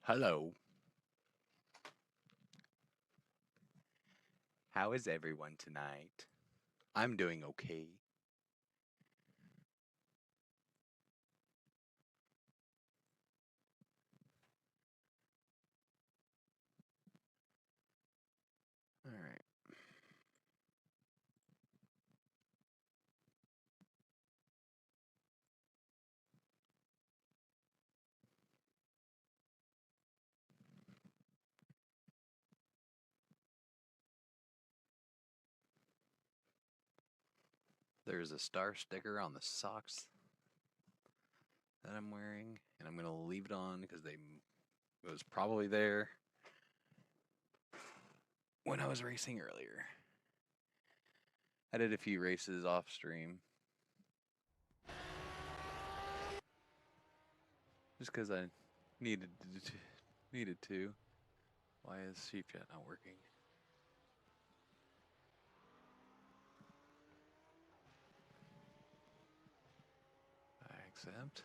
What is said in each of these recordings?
Hello. How is everyone tonight? I'm doing okay. All right. There's a star sticker on the socks that I'm wearing, and I'm going to leave it on because it was probably there when I was racing earlier. I did a few races off stream. Just because I needed to. Why is SheepChat not working? I accept.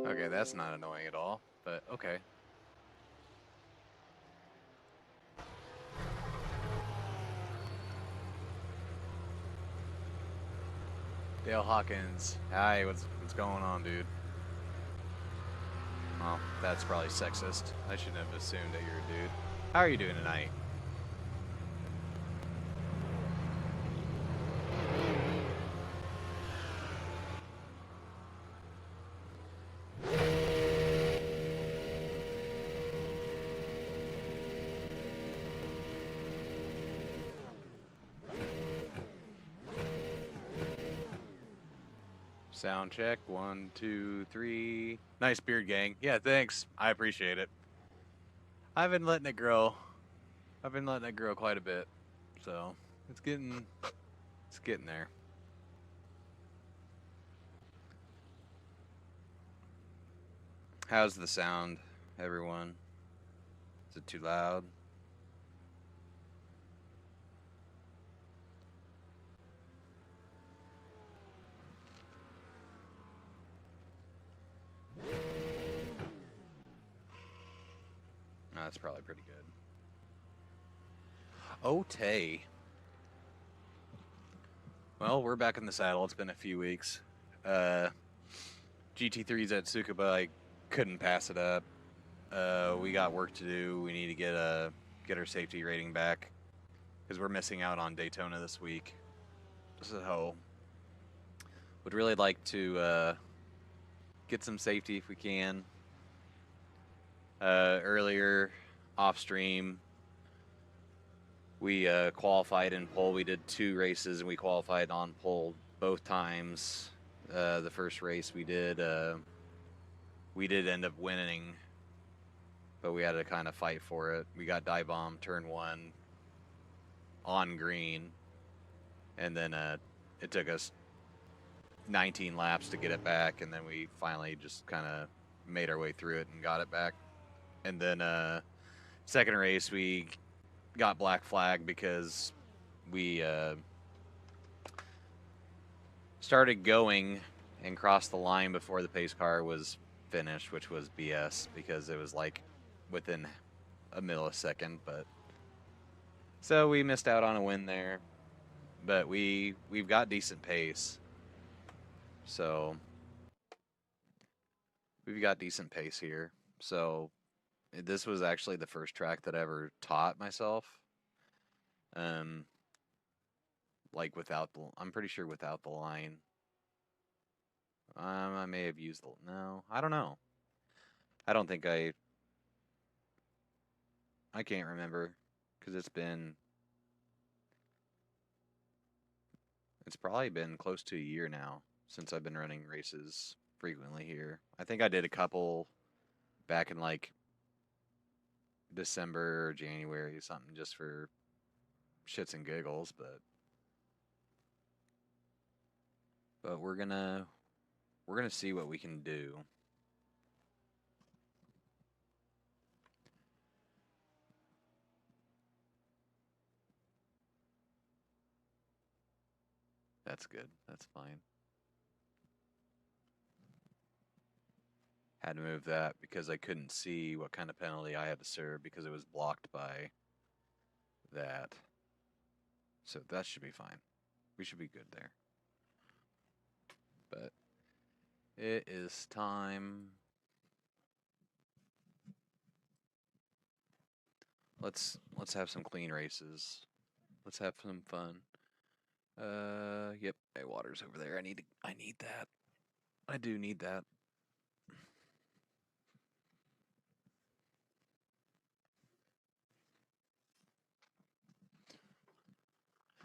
Okay, that's not annoying at all, but okay. Dale Hawkins, hi, what's going on, dude? Well, that's probably sexist. I shouldn't have assumed that you're a dude. How are you doing tonight? Sound check, 1, 2, 3. Nice beard, gang. Yeah, thanks. I appreciate it. I've been letting it grow. I've been letting it grow quite a bit, so it's getting there. How's the sound, everyone? Is it too loud? No, that's probably pretty good. Oh, Tay. Well, we're back in the saddle. It's been a few weeks. GT3's at Tsukuba. I couldn't pass it up. We got work to do. We need to get our safety rating back because we're missing out on Daytona this week. So, would really like to get some safety if we can. Earlier, off stream, we qualified in pole. We did 2 races and we qualified on pole both times. The first race we did end up winning, but we had to kind of fight for it. We got dive bomb turn 1 on green, and then it took us 19 laps to get it back, and then we finally just kind of made our way through it and got it back. And then second race we got black flag because we started going and crossed the line before the pace car was finished, which was BS because it was like within a millisecond. But so we missed out on a win there, but we've got decent pace. So we've got decent pace here. So this was actually the first track that I ever taught myself. Like without the, I'm pretty sure without the line. I may have used the, no, I don't know. I don't think I can't remember because it's probably been close to a year now since I've been running races frequently here. I think I did a couple back in like December or January, something just for shits and giggles, but we're gonna see what we can do. That's good. That's fine. Had to move that because I couldn't see what kind of penalty I had to serve because it was blocked by that. So that should be fine. We should be good there. But it is time. Let's have some clean races. Let's have some fun. Yep, hey, water's over there. I need that. I do need that.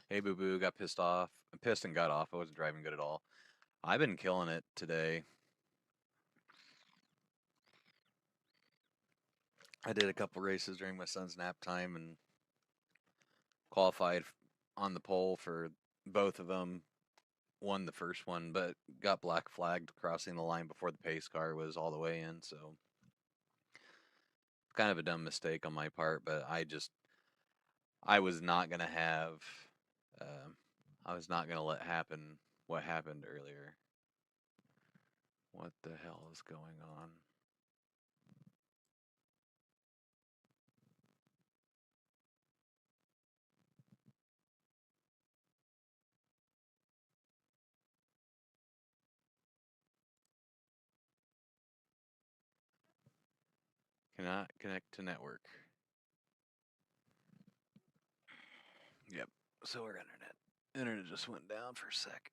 Hey, Boo Boo, got pissed off. Pissed and got off. I wasn't driving good at all. I've been killing it today. I did a couple races during my son's nap time and qualified on the pole for both of them. Won the first one, but got black flagged crossing the line before the pace car was all the way in. So kind of a dumb mistake on my part, but I was not gonna have. I was not gonna let happen what happened earlier. What the hell is going on? Cannot connect to network. Yep. So our internet just went down for a sec.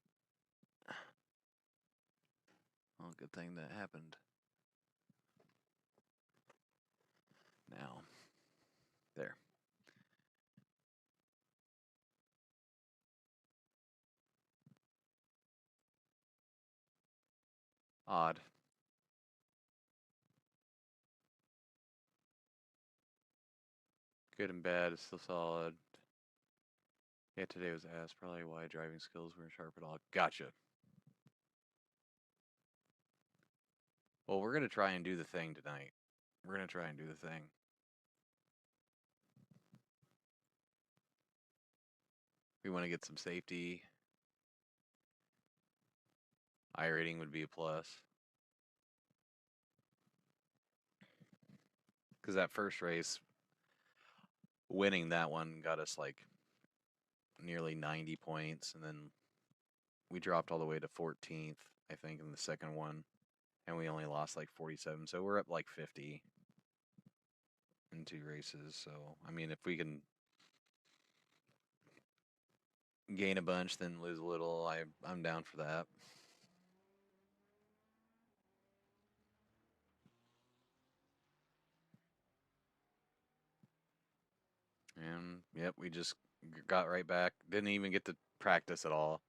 Well, good thing that happened. Now, there. Odd. Good and bad is still solid. Yeah, today was ass. Probably why driving skills weren't sharp at all. Gotcha. Well, we're gonna try and do the thing tonight. We're gonna try and do the thing. We want to get some safety. iRating would be a plus. Because that first race, winning that one got us like nearly 90 points, and then we dropped all the way to 14th, I think, in the second one, and we only lost like 47. So we're up like 50 in 2 races. So I mean, if we can gain a bunch, then lose a little, I'm down for that. And yep, we just got right back. Didn't even get to practice at all.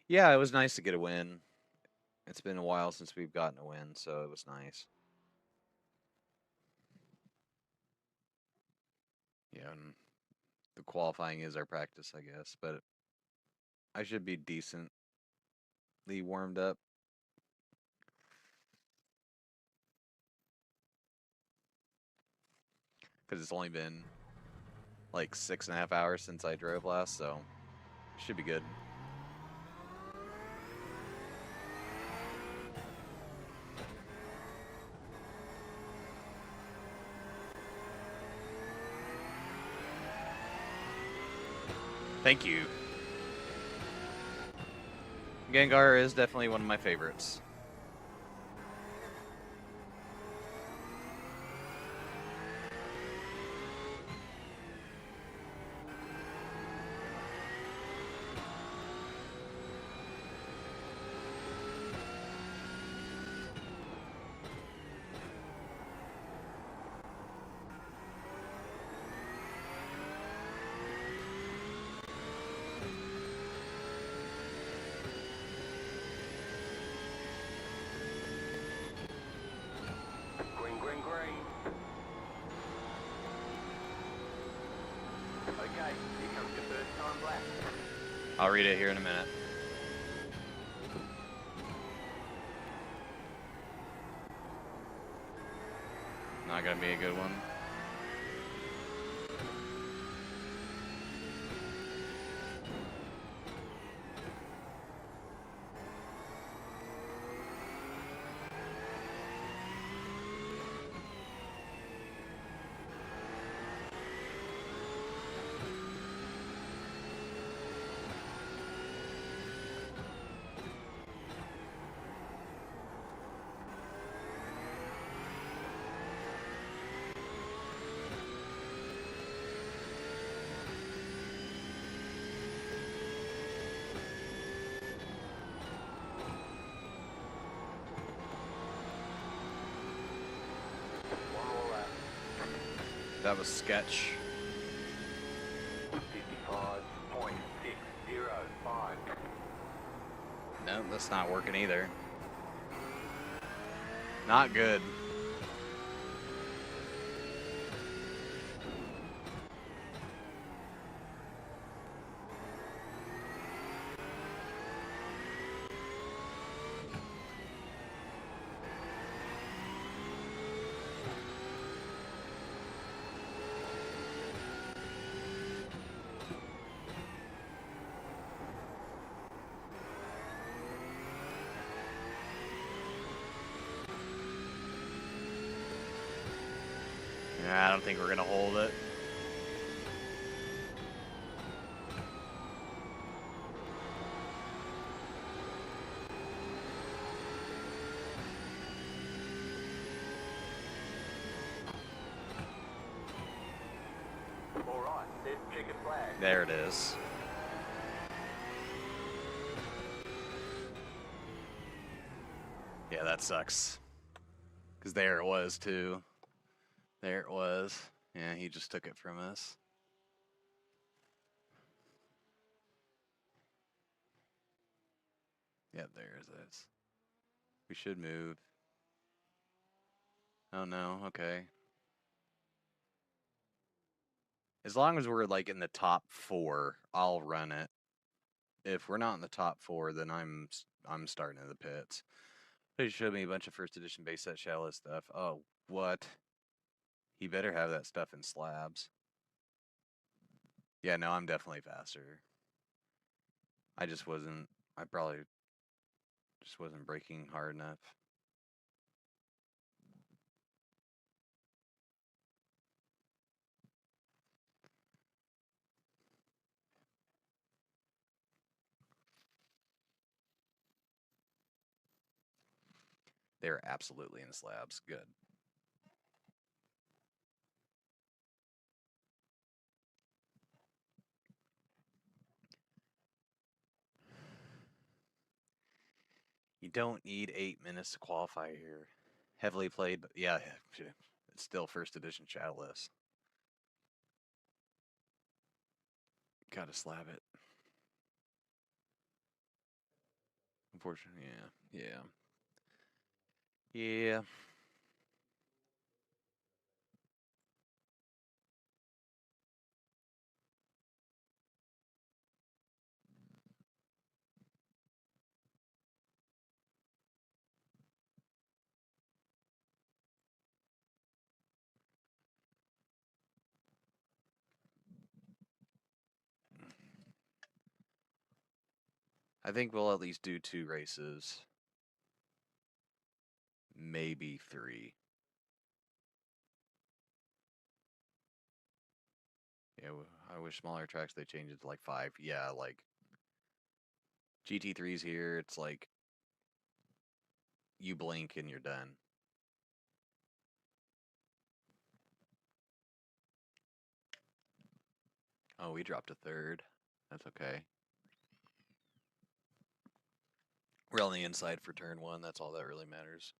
Yeah, it was nice to get a win. It's been a while since we've gotten a win, so it was nice. Yeah, and the qualifying is our practice, I guess, but I should be decently warmed up. Because it's only been like 6.5 hours since I drove last, so should be good. Thank you. Gengar is definitely one of my favorites. I'll read it here in a minute. Not gonna be a good one. That was sketch. 55.605. No, that's not working either. Not good. I don't think we're gonna hold it. All right, there's checkered flag. There it is. Yeah, that sucks. Because there it was, too. There it was. Yeah, he just took it from us. Yep, there's this. We should move. Oh, no. Okay. As long as we're, like, in the top 4, I'll run it. If we're not in the top 4, then I'm starting in the pits. They showed me a bunch of first edition base set shadowless stuff. Oh, what? He better have that stuff in slabs. Yeah, no, I'm definitely faster. I just wasn't. I probably just wasn't braking hard enough. They're absolutely in slabs. Good. You don't need 8 minutes to qualify here. Heavily played, but yeah, it's still first edition shadowless. Gotta slab it. Unfortunately, yeah. Yeah. I think we'll at least do 2 races. Maybe 3. Yeah, I wish smaller tracks they changed it to like 5. Yeah, like GT3's here. It's like you blink and you're done. Oh, we dropped a third. That's okay. We're on the inside for turn 1. That's all that really matters.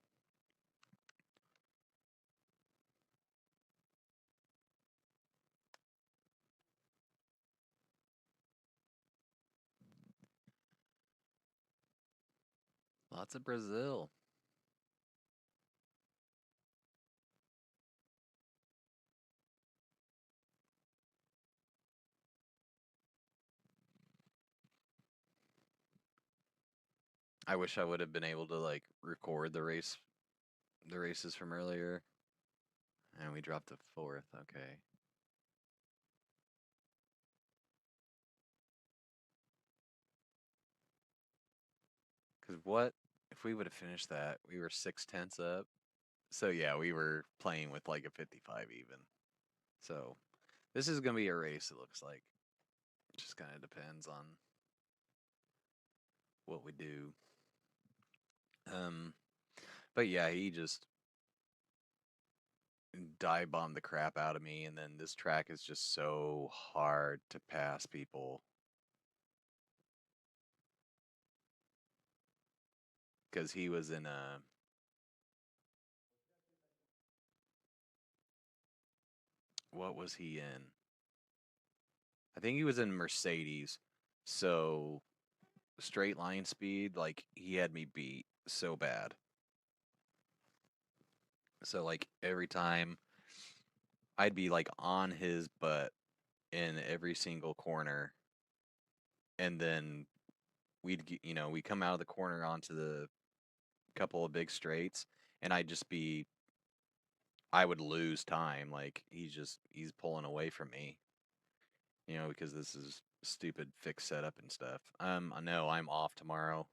Lots of Brazil. I wish I would have been able to like record the races from earlier. And we dropped a 4th. Okay. Because what if we would have finished that? We were 6/10 up. So yeah, we were playing with like a 55 even. So this is gonna be a race. It looks like. It just kind of depends on what we do. But yeah, he just dive bombed the crap out of me, and then this track is just so hard to pass people. Because he was in a... What was he in? I think he was in Mercedes. So straight line speed, like he had me beat so bad. So like every time I'd be like on his butt in every single corner, and then we'd we come out of the corner onto the couple of big straights, and I would lose time. Like he's pulling away from me, because this is stupid fixed setup and stuff. I know I'm off tomorrow.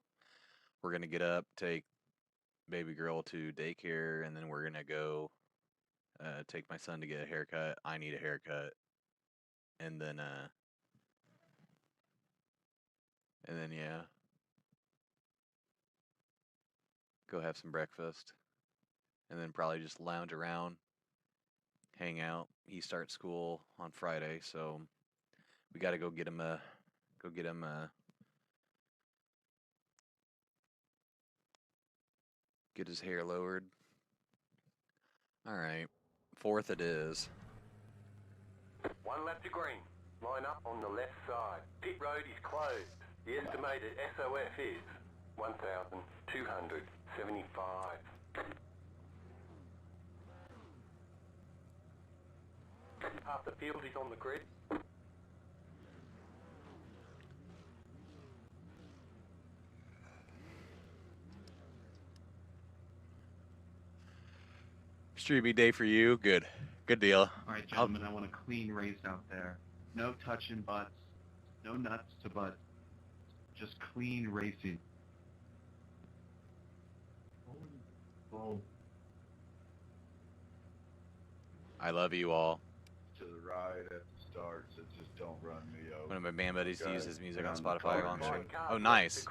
We're gonna get up, take baby girl to daycare, and then we're gonna go take my son to get a haircut. I need a haircut, and then yeah, go have some breakfast, and then probably just lounge around, hang out. He starts school on Friday, so we got to go get him get his hair lowered. All right, 4th it is. 1 lap to green. Line up on the left side. Pit road is closed. The estimated SOF is 1,275. Half the field is on the grid. Streamy day for you. Good deal. All right, gentlemen, I want a clean race out there. No touching butts, no nuts to butts, just clean racing. Oh. I love you all. To the right at the start, so just don't run me over. One of my band buddies Okay. use his music on Down the Spotify car on there. stream. Oh, nice.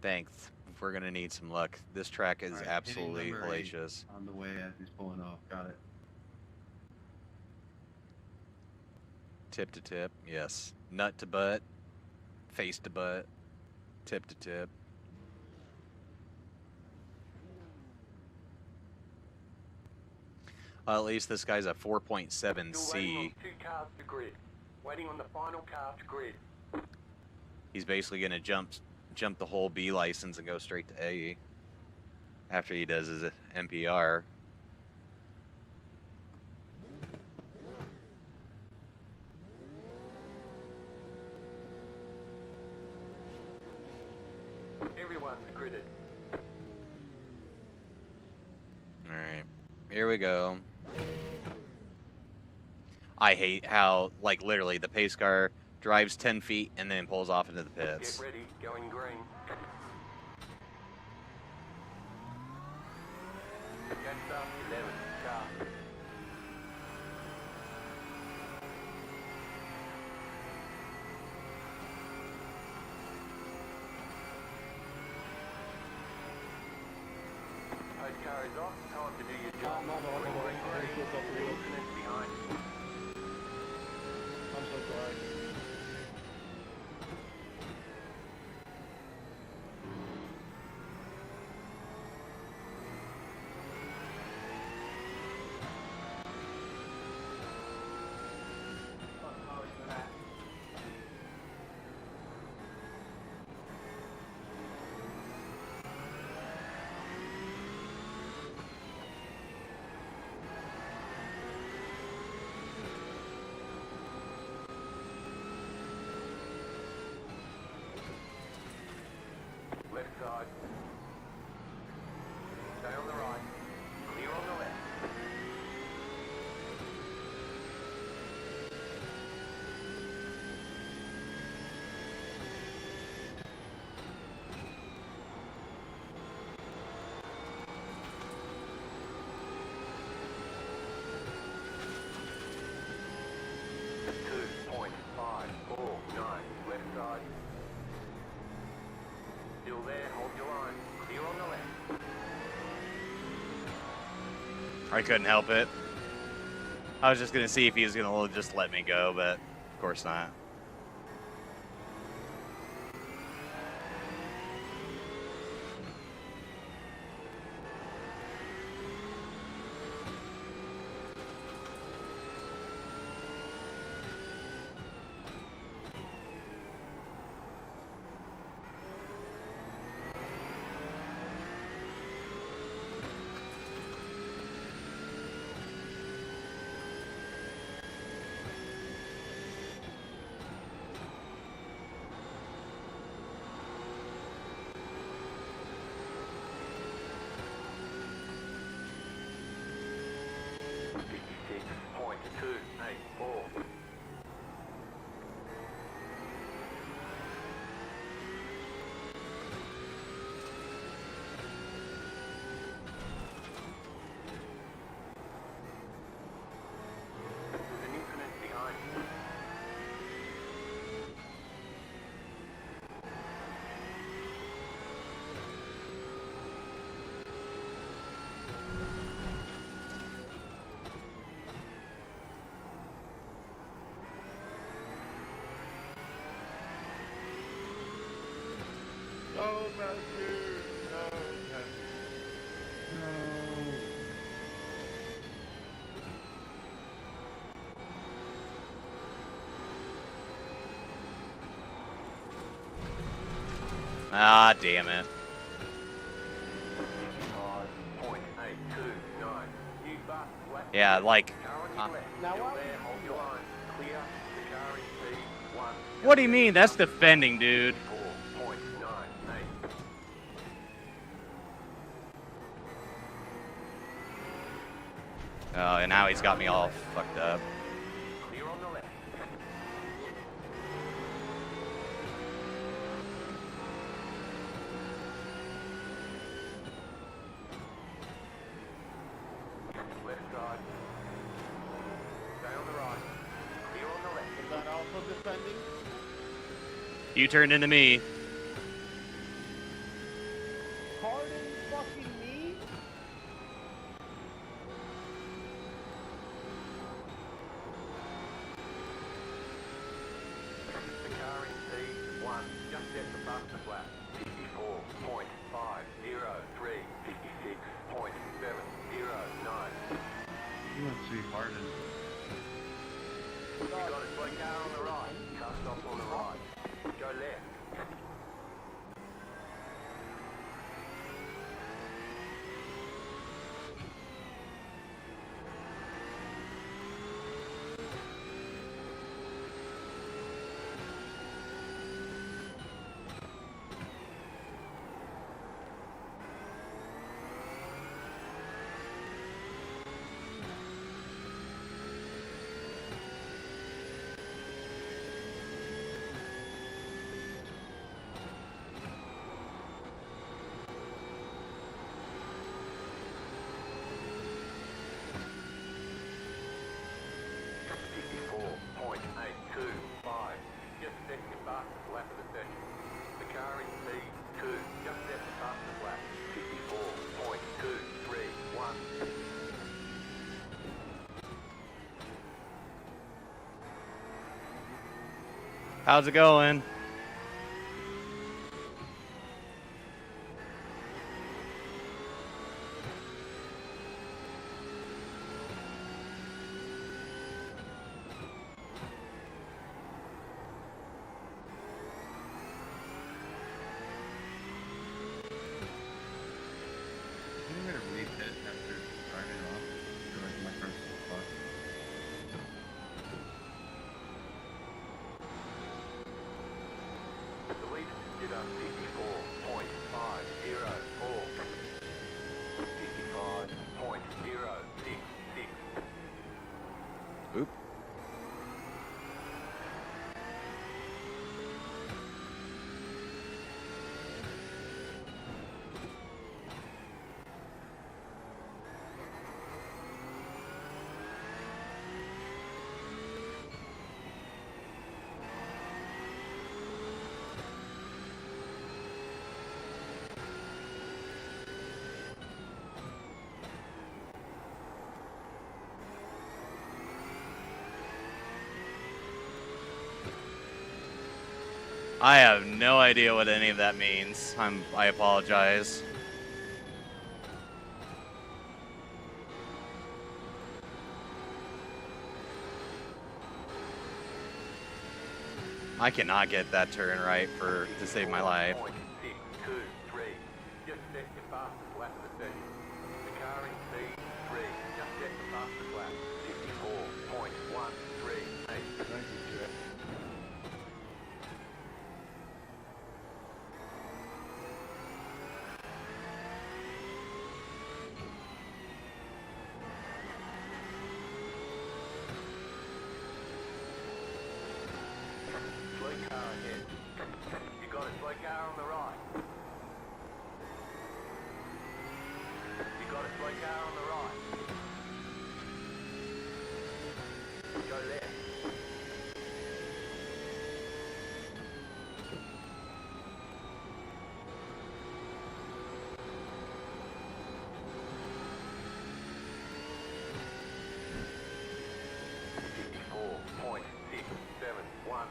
Thanks. We're gonna need some luck. This track is All right, absolutely hitting number 8 hellacious. on the way as he's pulling off. Got it. Tip to tip, yes. Nut to butt, face to butt, tip to tip. Well, at least this guy's a 4.7 Still waiting C. on 2 cars to grid. Waiting on the final car to grid. He's basically gonna jump the whole B license and go straight to A after he does his NPR. Everyone's gridded. Alright, here we go. I hate how, like, literally the pace car drives 10 feet and then pulls off into the pits. Get ready, going green. Gets up 11 car. goes off, time to do your job. Green, incident behind. I'm so sorry. Left side. Stay on the right. Clear on the left. Left side. Still there, hold your line. Clear on the left. I couldn't help it. I was just gonna see if he was gonna just let me go, but of course not. No, Matthew! No, Matthew. Ah, damn it. Yeah, like, Now what? what do you mean? That's defending, dude. Oh, and now he's got me all fucked up. Clear on the left. Left side. Stay on the right. Clear on the left. Is that also defending? You turned into me. Pardon fucking me? The car in C1 just set the bus flat. 54.503, 56.709. You went see Harden. You got a slow car on the right. Car stops on the right. Go left. How's it going? I'm gonna repit after starting off. For like my first spot. The leader did a 54.504. 55.066. Oop. I have no idea what any of that means. I apologize. I cannot get that turn right to save my life. 623. Just set your fastest lap of the session. The car in P3. Just set the fastest lap. 54.138. Thank you, Jeff. Slow car ahead. You got a slow car on the right. You got a slow car on the right. Go left. .671.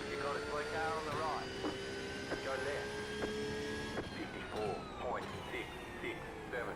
You got a slow car on the right. Go left. 54.667.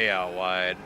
way out wide.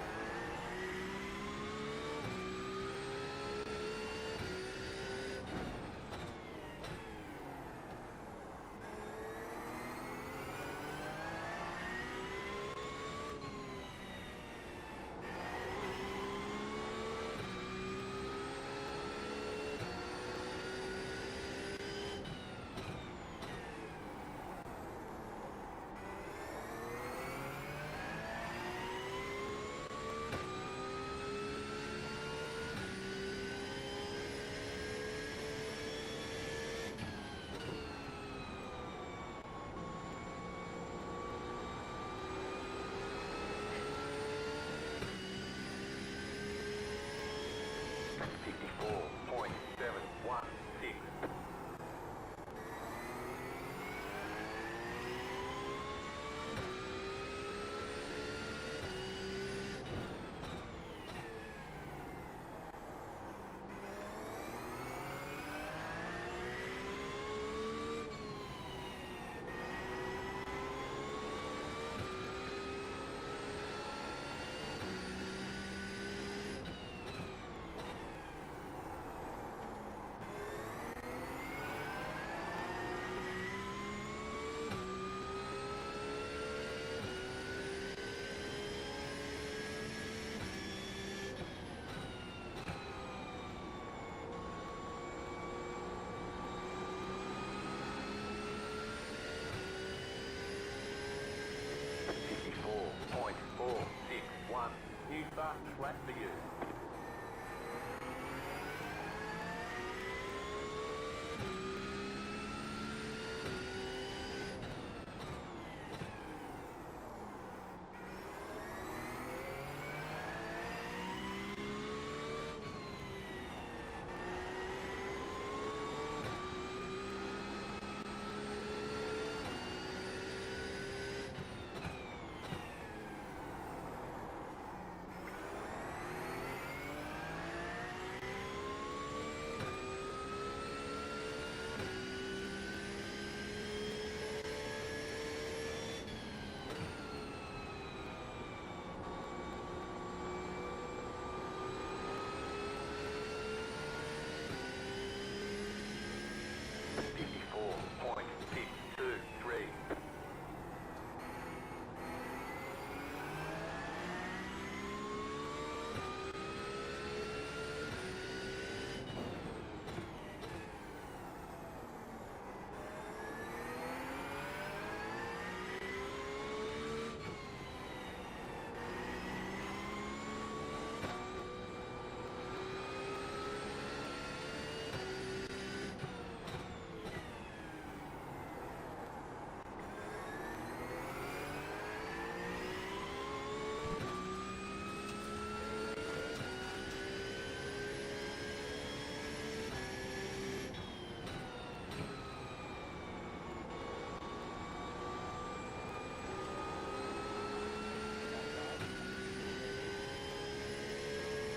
New fast flat for you.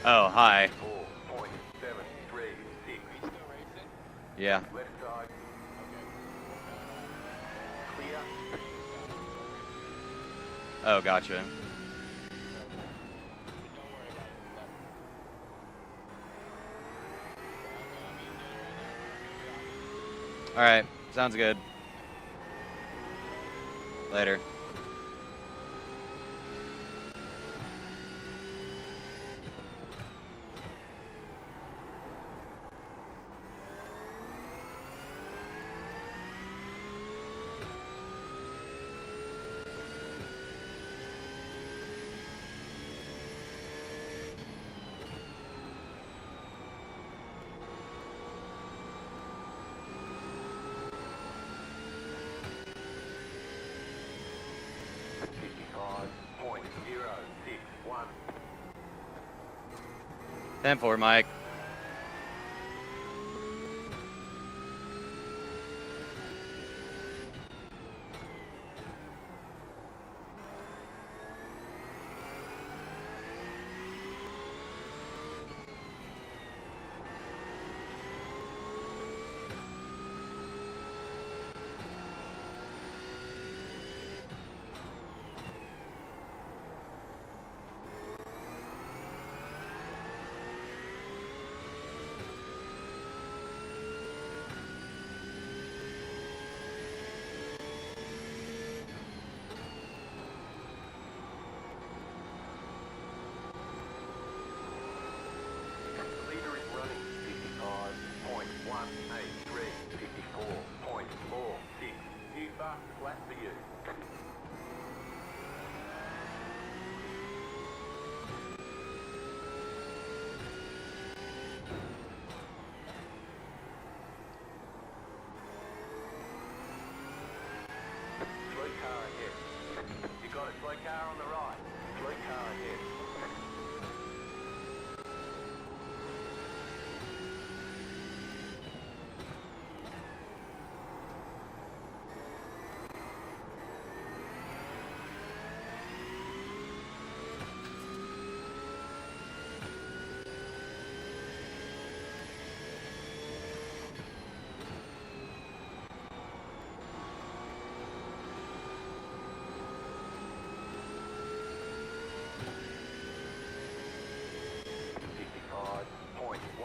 Oh, hi. 4.736. Yeah. Left side. Clear. Oh, gotcha. All right. Sounds good. Later. .061. 10-4, Mike.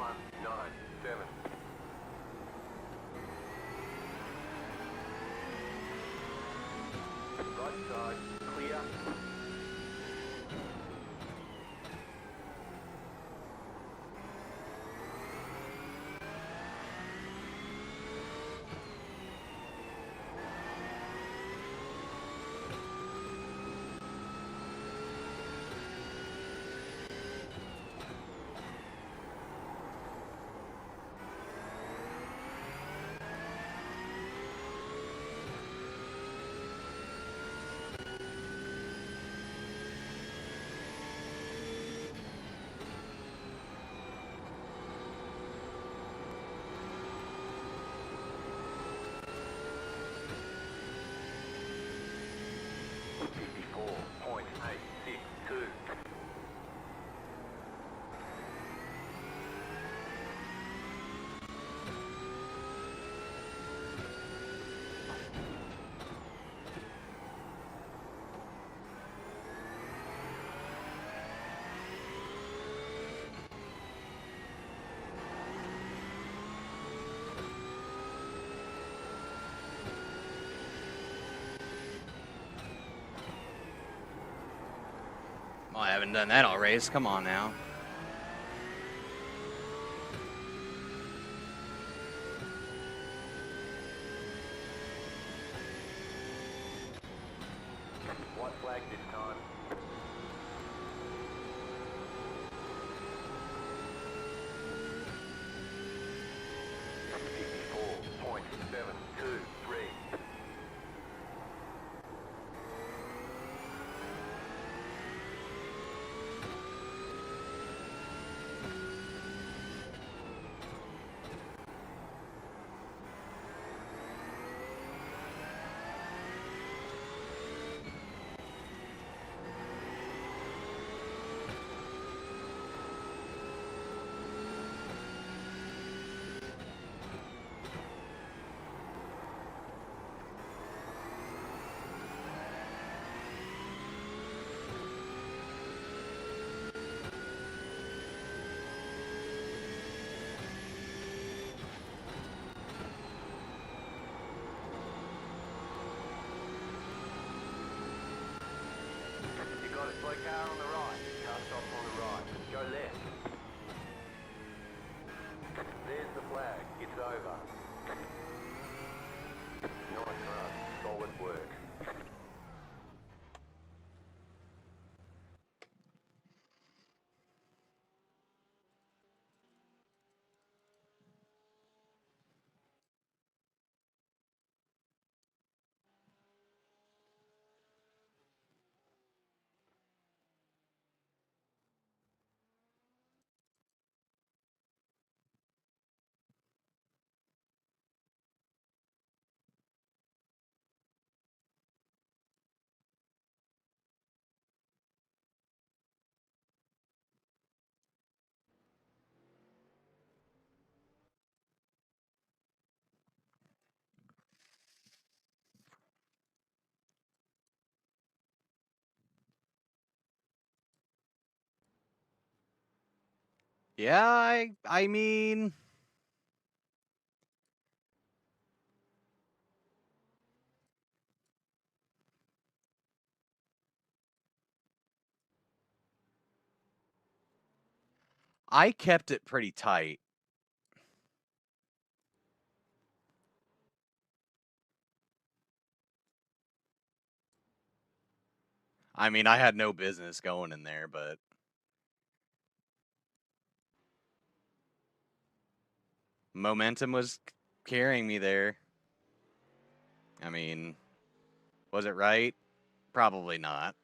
197. Right side, clear. Well, I haven't done that all race. Come on now. White flag this time. .723. You got a slow car on the right. Car stop on the right. Go left. There's the flag. It's over. Nice run. Solid work. Yeah, I mean, I kept it pretty tight. I mean, I had no business going in there, but momentum was carrying me there. I mean, was it right? Probably not.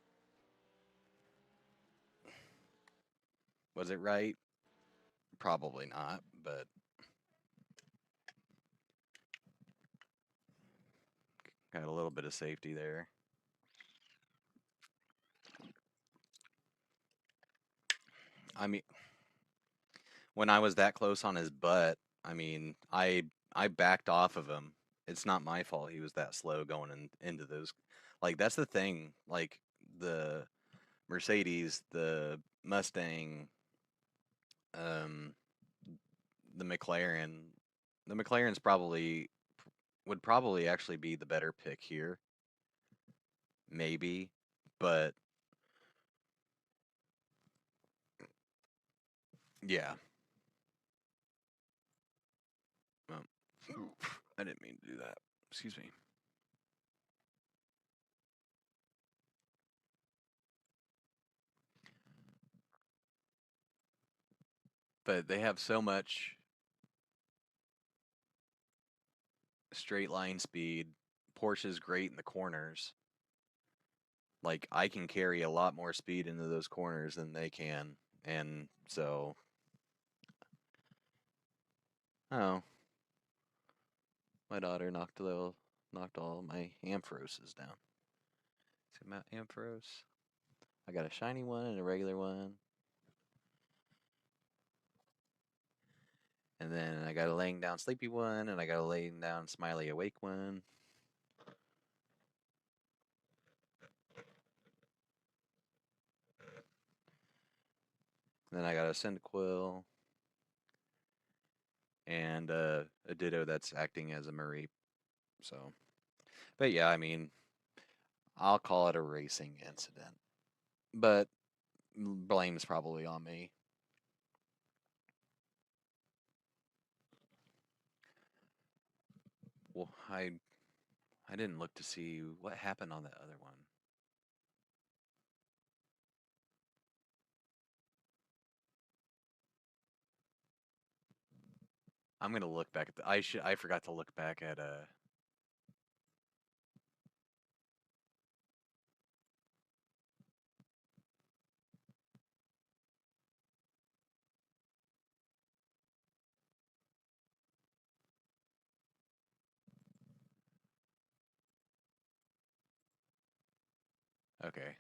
Was it right? Probably not, but got a little bit of safety there. I mean, when I was that close on his butt, I mean, I backed off of him. It's not my fault he was that slow going into those. Like, that's the thing. Like, the Mercedes, the Mustang, the McLaren. The McLaren's would probably actually be the better pick here. Maybe, but yeah. I didn't mean to do that. Excuse me. But they have so much straight line speed. Porsche's great in the corners. Like, I can carry a lot more speed into those corners than they can. And so, oh, my daughter knocked all my Amphoroses down. See my Amphoros? I got a shiny one and a regular one. And then I got a laying down sleepy one, and I got a laying down smiley awake one. Then I got a Cyndaquil and a Ditto that's acting as a Mareep. So, but yeah, I mean, I'll call it a racing incident. But blame's probably on me. Well, I didn't look to see what happened on the other one. I'm gonna look back at I forgot to look back at okay.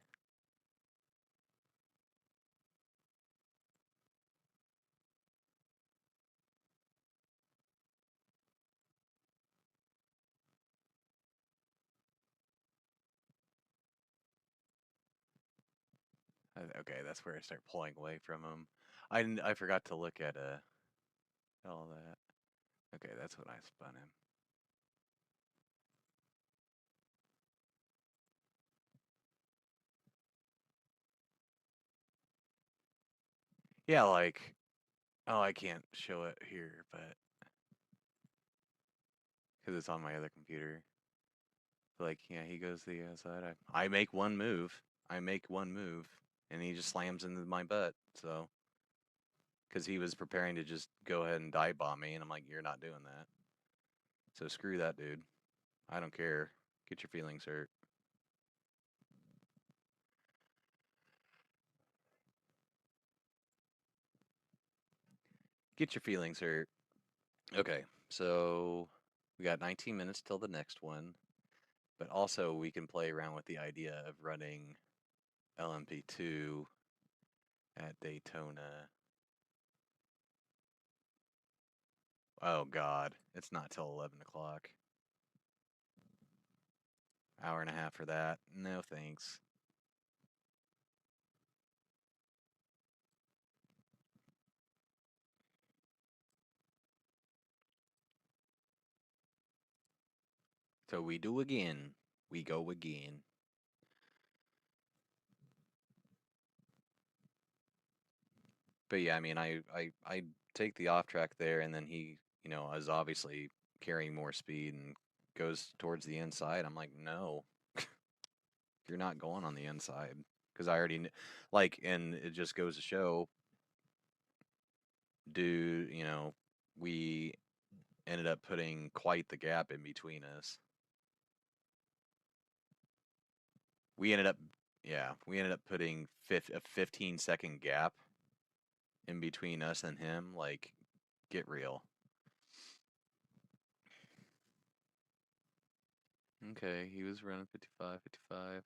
Okay, that's where I start pulling away from him. I forgot to look at all that. Okay, that's when I spun him. Yeah, like, oh, I can't show it here, but because it's on my other computer. Like, yeah, he goes to the other side. I make one move. I make one move, and he just slams into my butt. So, because he was preparing to just go ahead and dive bomb me, and I'm like, you're not doing that. So screw that, dude. I don't care. Get your feelings hurt. Get your feelings hurt. Okay, so we got 19 minutes till the next one, but also we can play around with the idea of running LMP2 at Daytona. Oh God, it's not till 11 o'clock. Hour and a half for that. No thanks. So we do again. We go again. But yeah, I mean, I take the off track there, and then he, is obviously carrying more speed and goes towards the inside. I'm like, no, you're not going on the inside, because I already like, and it just goes to show, dude, we ended up putting quite the gap in between us. We ended up putting a 15-second gap in between us and him. Like, get real. Okay, he was running 55, 55.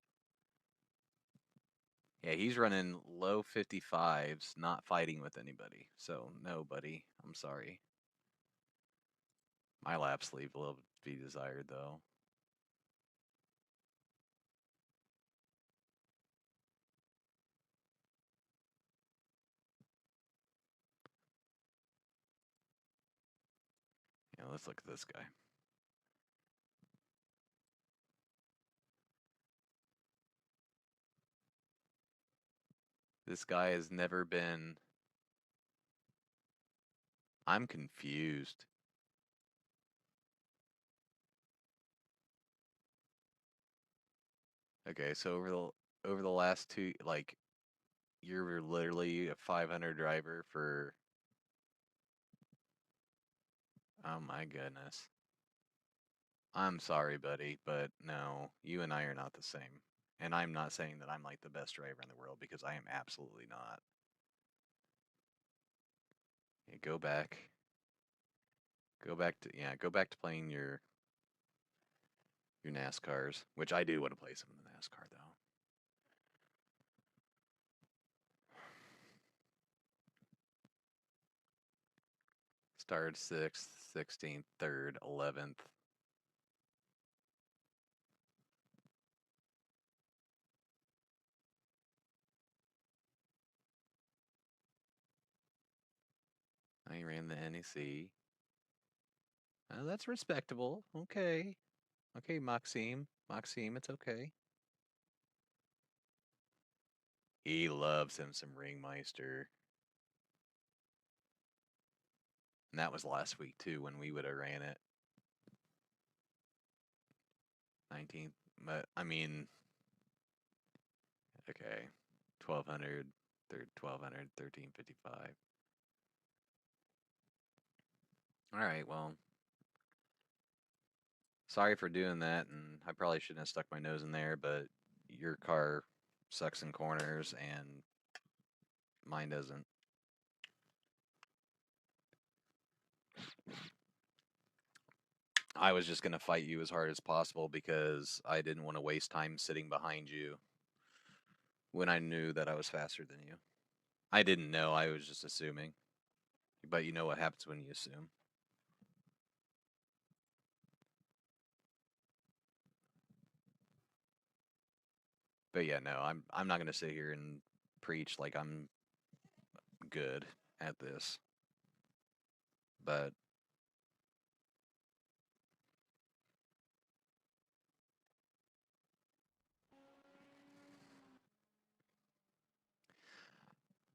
Yeah, he's running low 55s, not fighting with anybody. So, no, buddy. I'm sorry. My laps leave a little to be desired, though. let's look at this guy. This guy has never been... I'm confused. Okay, so over the last two, like, you're literally a 500 driver for... Oh my goodness. I'm sorry, buddy, but no, you and I are not the same. And I'm not saying that I'm like the best driver in the world, because I am absolutely not. Yeah, go back. Go back to playing your NASCARs, which I do want to play some of the NASCAR though. Started 6th, 16th, 3rd, 11th. I ran the NEC. Oh, that's respectable. Okay. Okay, Maxime. Maxime, it's okay. He loves him some Ringmeister. And that was last week too, when we would have ran it. 19th, but I mean, okay, 1200, 1200, 1355. All right, well, sorry for doing that, and I probably shouldn't have stuck my nose in there, but your car sucks in corners and mine doesn't. I was just going to fight you as hard as possible because I didn't want to waste time sitting behind you when I knew that I was faster than you. I didn't know, I was just assuming. But you know what happens when you assume. But yeah, no, I'm not going to sit here and preach like I'm good at this. But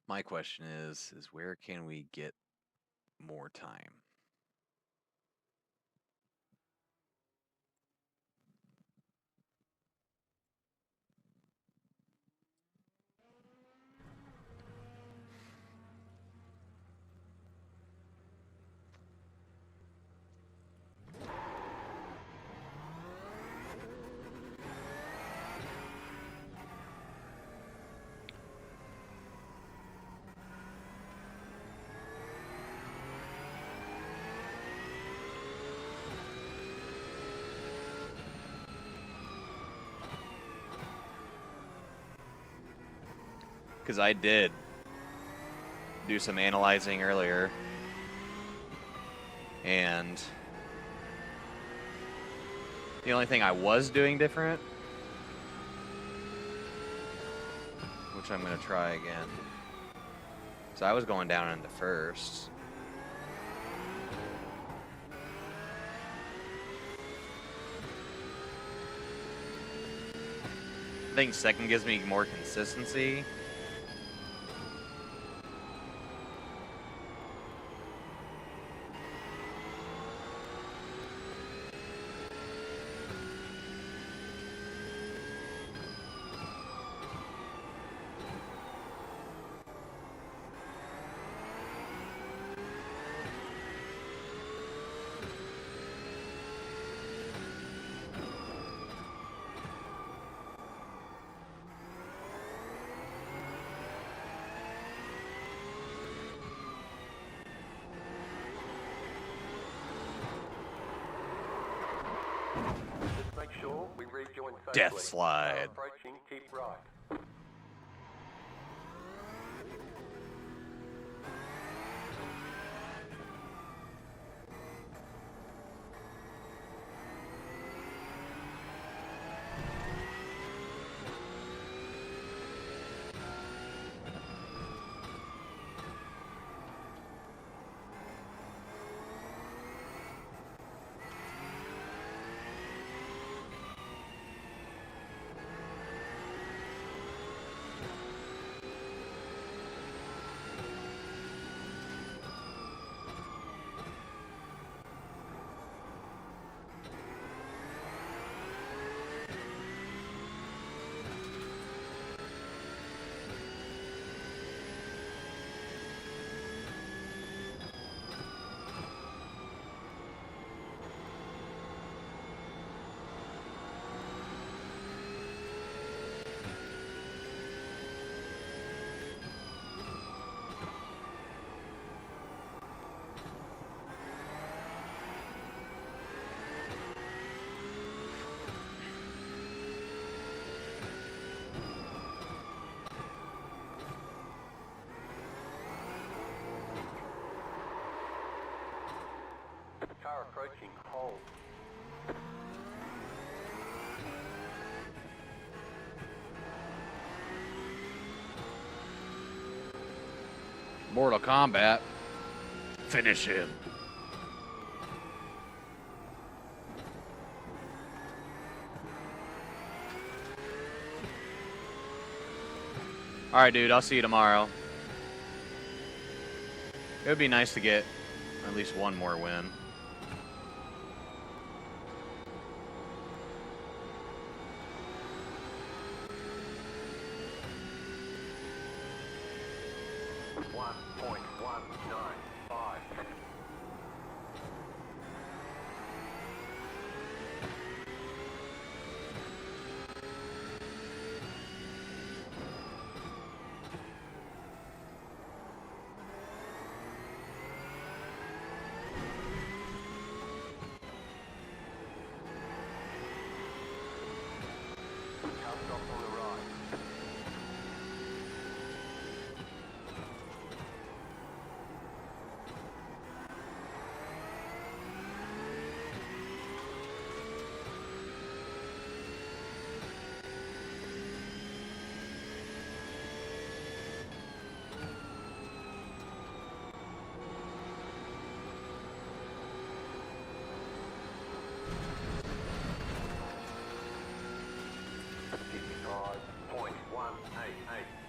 my question is where can we get more time? Because I did do some analyzing earlier, and the only thing I was doing different, which I'm going to try again, so I was going down into first. I think second gives me more consistency. Just make sure we rejoin safely. Death slide. Approaching, keep right. approaching hold. Mortal Kombat. Finish him. All right, dude. I'll see you tomorrow. It would be nice to get at least one more win.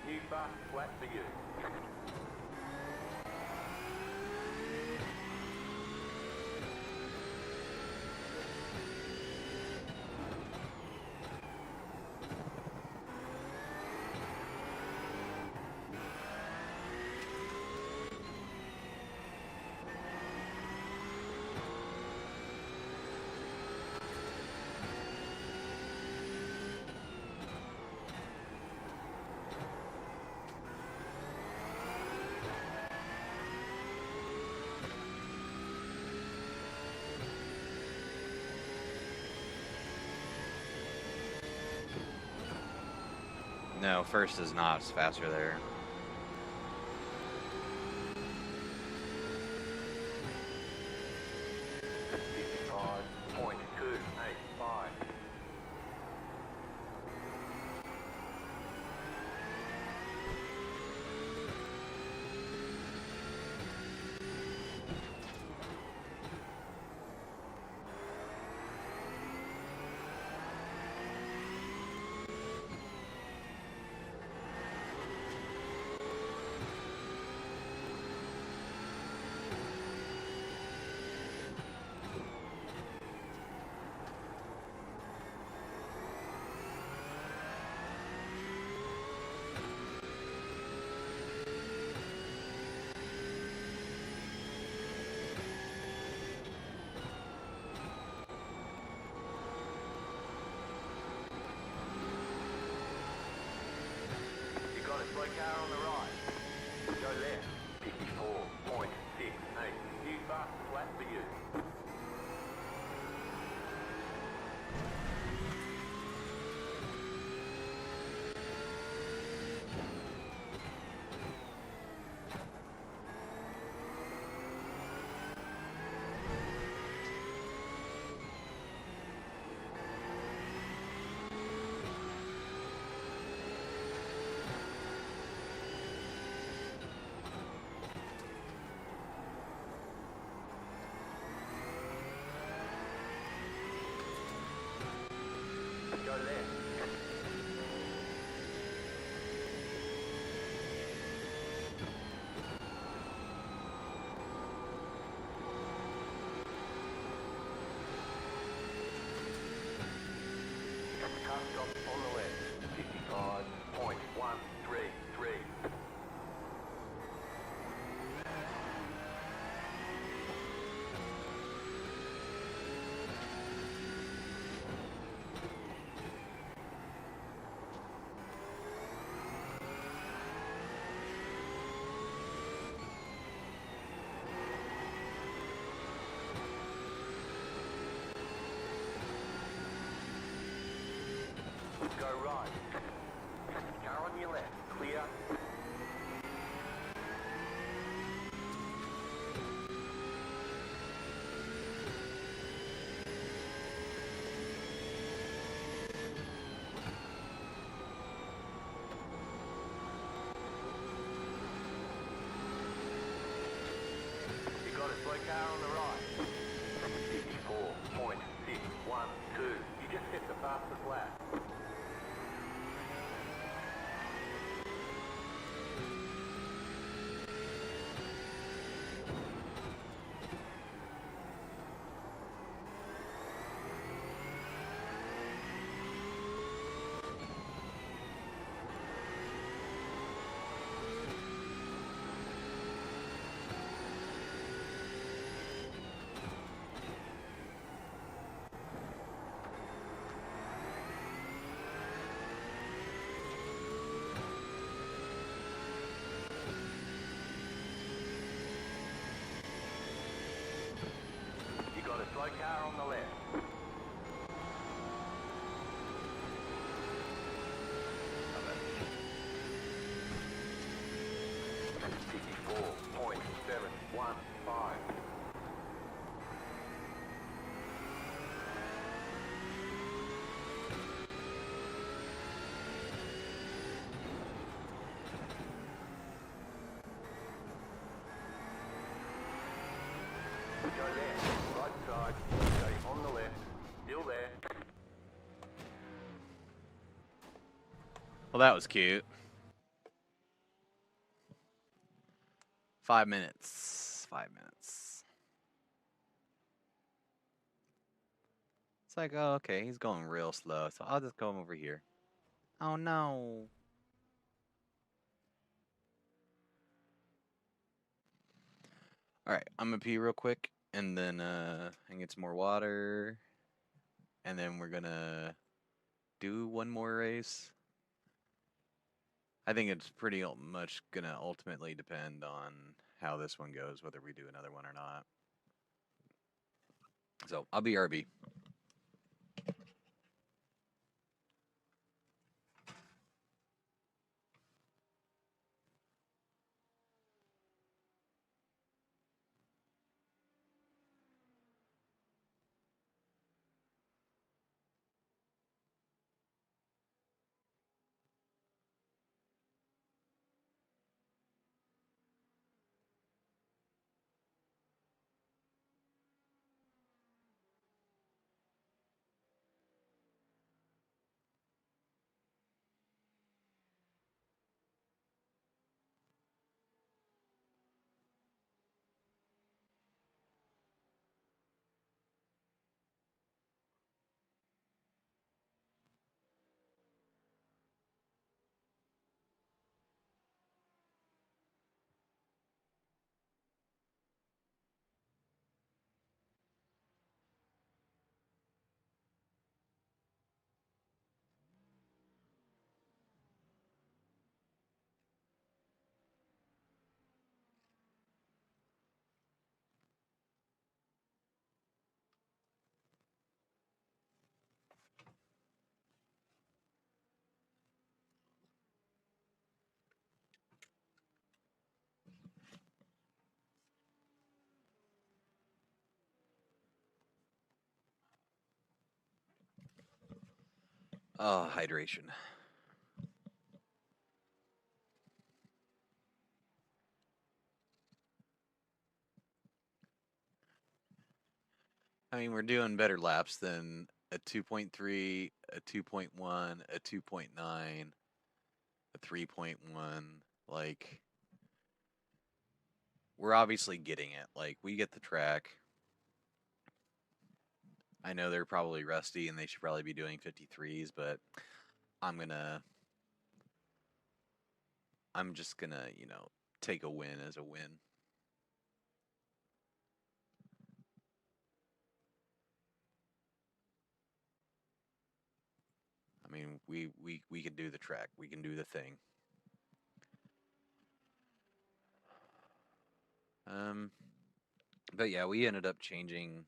New fast flat for you. No, first is not. It's faster there. Slow car on the right. Go left. 54.68. New fast flat for you. car on the right. 54.612. You just hit the fastest lap. You got a slow car on the left. .715. Go left, right side, stay on the left, still there. Well, that was cute. 5 minutes. 5 minutes. It's like, oh, okay, he's going real slow, so I'll just go over here. Oh, no. Alright, I'm gonna pee real quick, and then, and get some more water, and then we're gonna do one more race. I think it's pretty much gonna ultimately depend on how this one goes, whether we do another one or not. So, I'll be RB. Oh, hydration. I mean, we're doing better laps than a 2.3, a 2.1, a 2.9, a 3.1. Like, we're obviously getting it. Like, we get the track. I know they're probably rusty and they should probably be doing 53s, but I'm just gonna, you know, take a win as a win. I mean, we can do the track. We can do the thing. But yeah, we ended up changing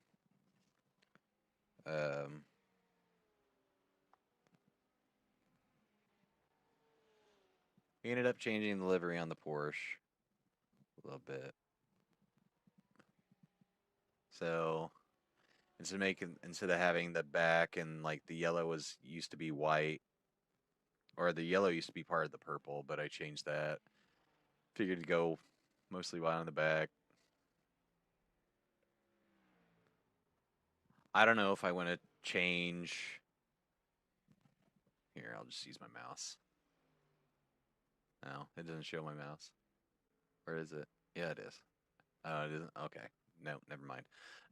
we ended up changing the livery on the Porsche a little bit. So instead of having the back and like the yellow used to be white, or the yellow used to be part of the purple, but I changed that. Figured to go mostly white on the back. I don't know if I want to change. Here, I'll just use my mouse. No, it doesn't show my mouse. Where is it? Yeah, it is. Oh, it isn't. Okay. No, never mind.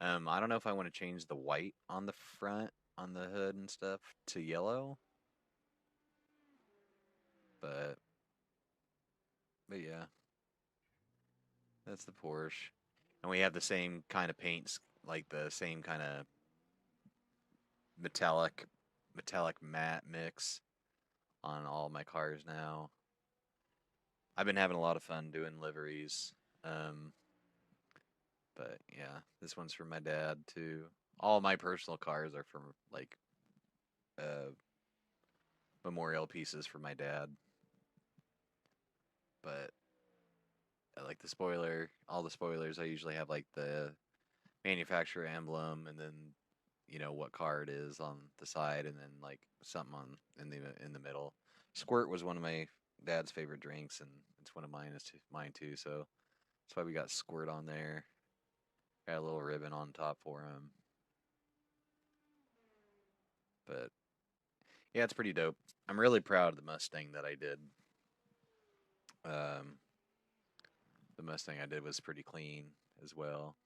I don't know if I want to change the white on the front, on the hood and stuff to yellow. But yeah. That's the Porsche. And we have the same kind of paints, like the same kind of metallic matte mix on all my cars now. I've been having a lot of fun doing liveries. But yeah, this one's for my dad too. All my personal cars are from like memorial pieces for my dad. But like the spoiler, all the spoilers, I usually have like the manufacturer emblem and then what car it is on the side and then like something on in the middle. Squirt was one of my dad's favorite drinks and it's one of mine too, so that's why we got Squirt on there. Got a little ribbon on top for him. But yeah, it's pretty dope. I'm really proud of the Mustang that I did. The Mustang I did was pretty clean as well.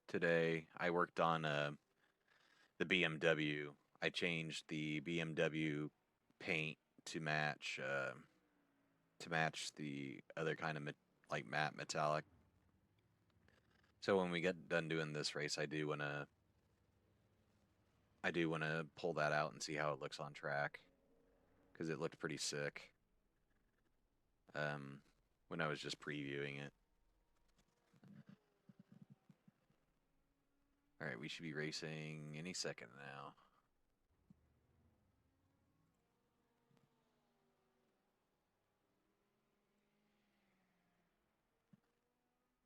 Today I worked on the BMW. I changed the BMW paint to match the other kind of like matte metallic. So when we get done doing this race, I do wanna pull that out and see how it looks on track, because it looked pretty sick when I was just previewing it. All right, we should be racing any second now.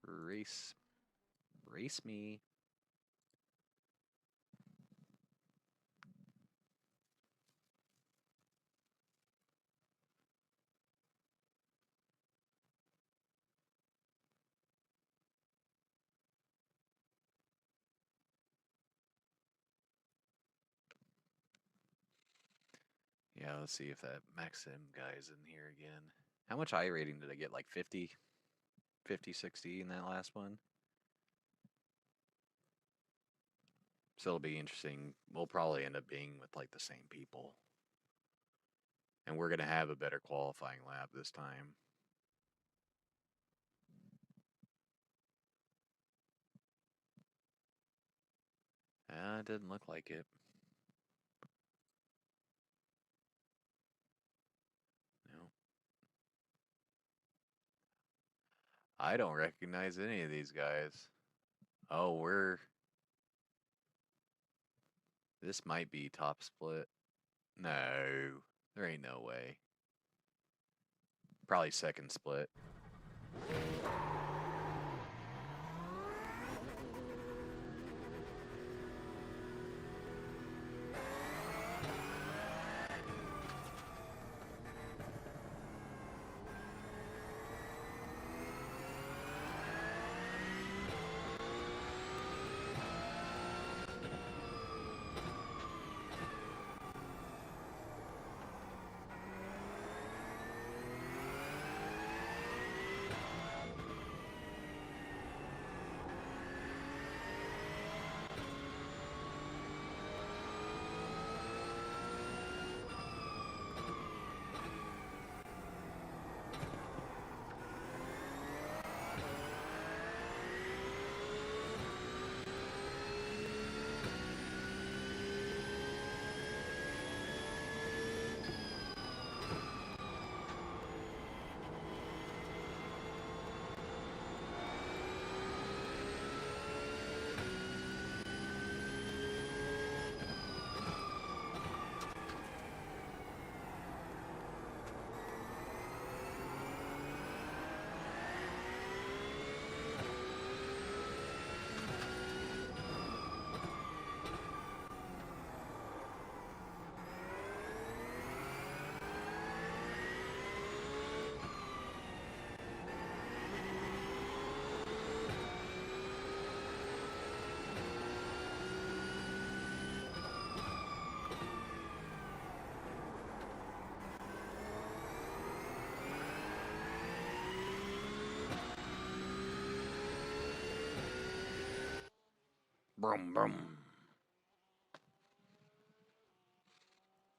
Race me. Yeah, let's see if that Maxim guy's in here again. How much iRating did I get? Like 50, 60 in that last one? So it'll be interesting. We'll probably end up being with like the same people. And we're going to have a better qualifying lap this time. It didn't look like it. No. I don't recognize any of these guys. Oh, this might be top split. No, there ain't no way. Probably second split. Brum, brum.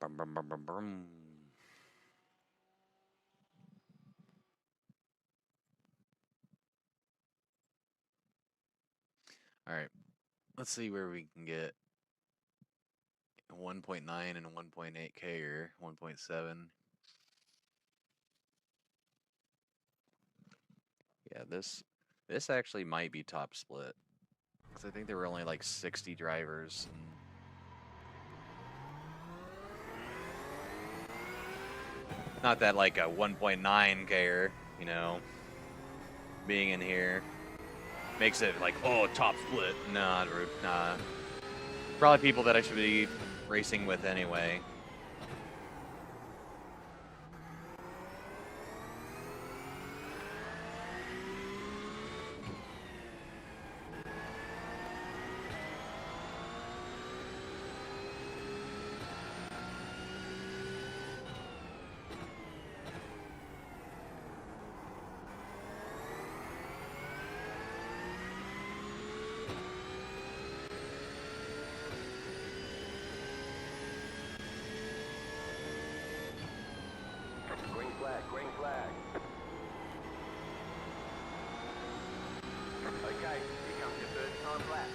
Brum, brum, brum, brum, brum. All right, let's see where we can get 1.9 and 1.8K or 1.7. Yeah, this actually might be top split. Because I think there were only like 60 drivers. Not that like a 1.9K, you know, being in here makes it like, oh, top split. Nah, nah. Probably people that I should be racing with anyway. Green flag, green flag. Okay, here comes your first time lap.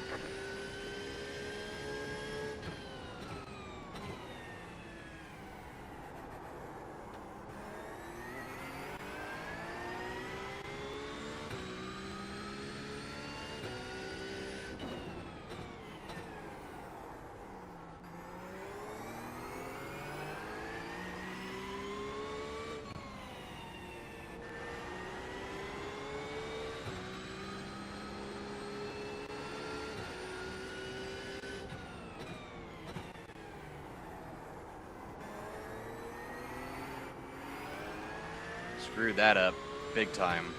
Screwed that up big time.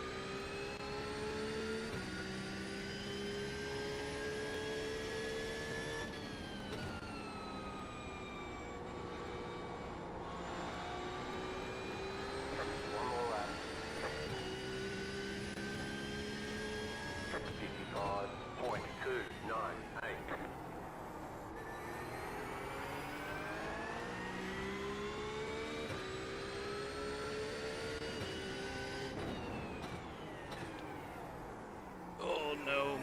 One more lap. 55.298. Oh no.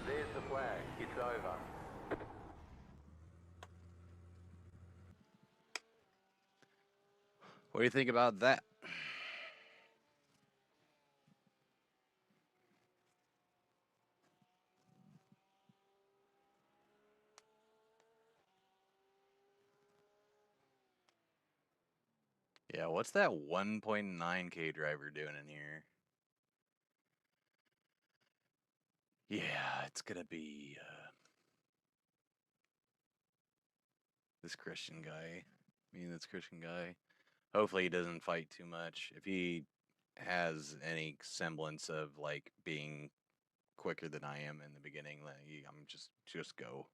There's the flag. It's over. What do you think about that? Yeah, what's that 1.9K driver doing in here? Yeah, it's gonna be this Christian guy. This Christian guy. Hopefully he doesn't fight too much. If he has any semblance of like being quicker than I am in the beginning, like, I'm just go.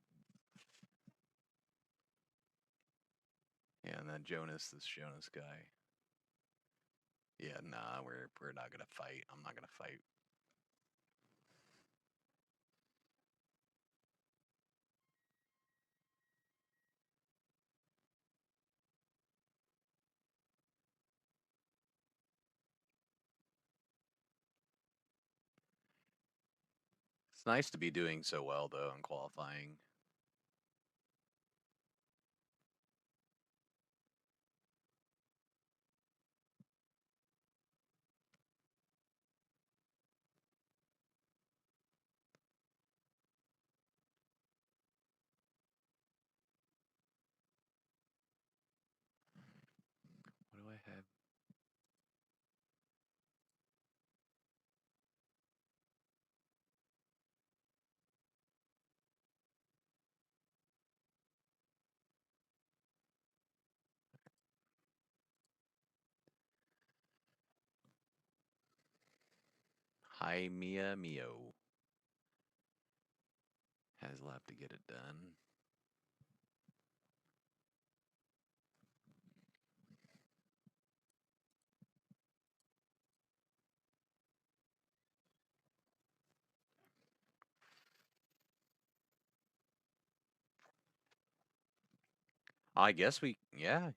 Yeah, and then this Jonas guy. Yeah, nah, we're not gonna fight. I'm not gonna fight. It's nice to be doing so well though in qualifying. What do I have? Hi, Mia Mio. Has left to get it done. I guess yeah,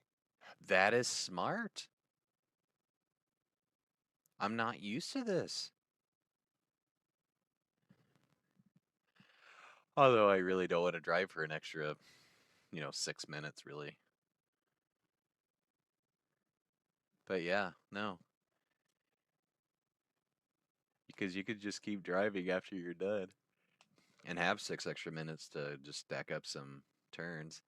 that is smart. I'm not used to this. Although I really don't want to drive for an extra, 6 minutes, really. But yeah, no. Because you could just keep driving after you're done and have 6 extra minutes to just stack up some turns.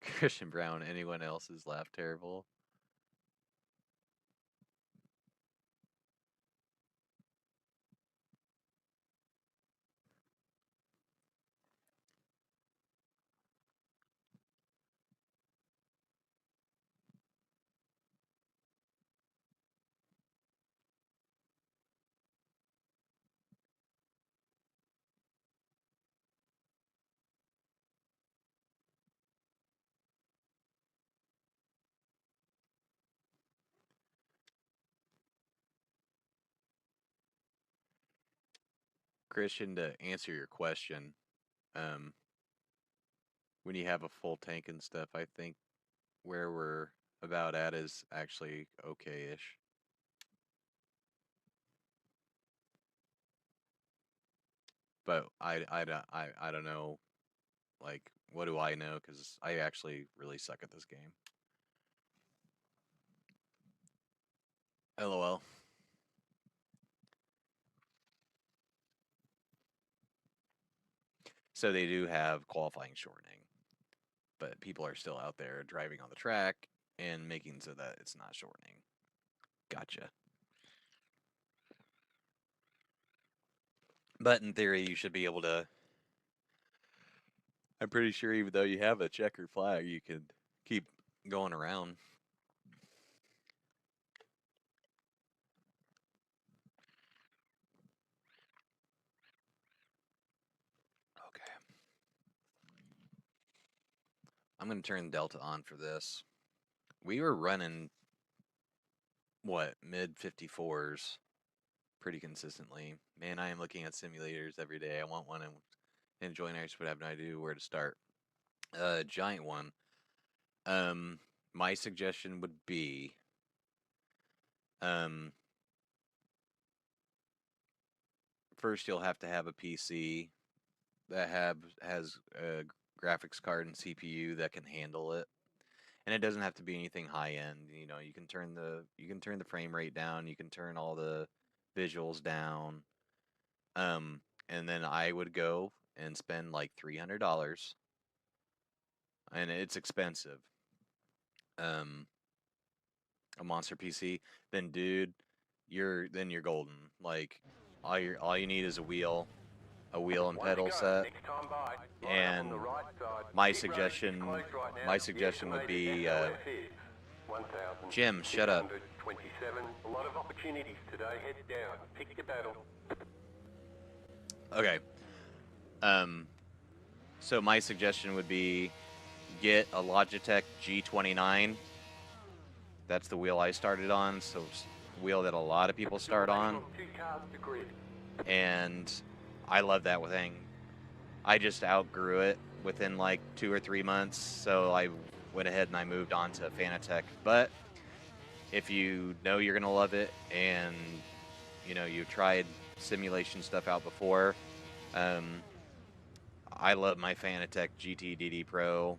Christian Brown, anyone else's laugh terrible? Christian, to answer your question, um, when you have a full tank and stuff, I think where we're about at is actually okay-ish. But I don't know, like, what do I know? Because I actually really suck at this game. LOL. So they do have qualifying shortening, but people are still out there driving on the track and making so that it's not shortening. Gotcha. But in theory, you should be able to. I'm pretty sure even though you have a checkered flag, you can keep going around. Okay. I'm going to turn Delta on for this. We were running, what, mid 54s pretty consistently. Man, I am looking at simulators every day. I want one and enjoying it, but I have no idea where to start. Giant one. My suggestion would be, first you'll have to have a PC that has a graphics card and CPU that can handle it. And it doesn't have to be anything high end. You can turn the frame rate down, you can turn all the visuals down. And then I would go and spend like $300. And it's expensive. A monster PC, then dude, you're golden. Like all you need is a wheel and pedal set. And my suggestion would be Jim, shut up. A lot of opportunities today. Head down. Pick your battle. Okay. So my suggestion would be get a Logitech G29. That's the wheel I started on, so it's the wheel that a lot of people start on. And I love that thing. I just outgrew it within like 2 or 3 months, so I went ahead and I moved on to FANATEC. But if you know you're gonna love it, and you've tried simulation stuff out before, I love my FANATEC GT Pro.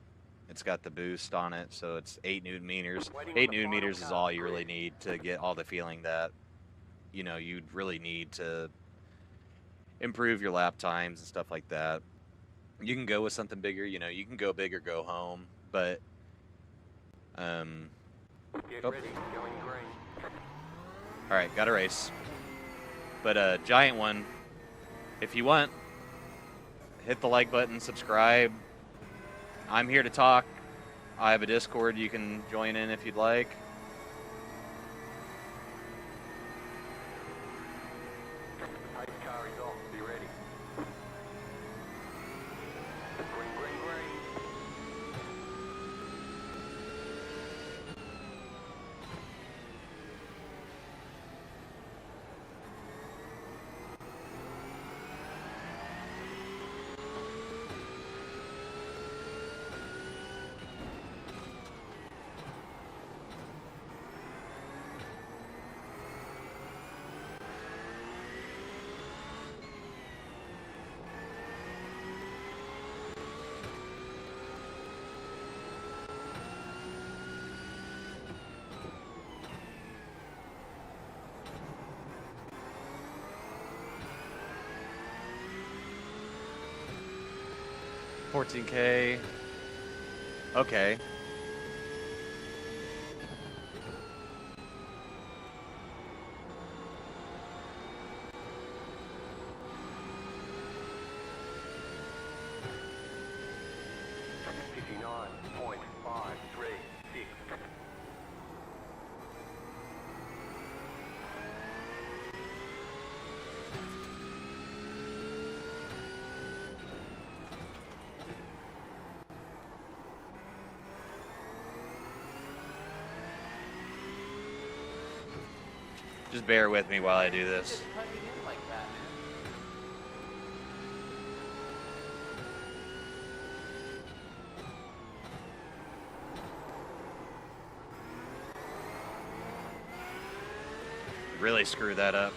It's got the boost on it, so it's 8 Newton meters. 8 Newton meters is all you really need to get all the feeling that you'd really need to improve your lap times and stuff like that. You can go with something bigger, you can go big or go home, but Get ready, going green. all right, got a race. But a giant one, if you want, hit the like button, subscribe. I'm here to talk. I have a Discord you can join in if you'd like. 14K. Okay. Just bear with me while I do this. Just cut me in like that, man. Really screw that up.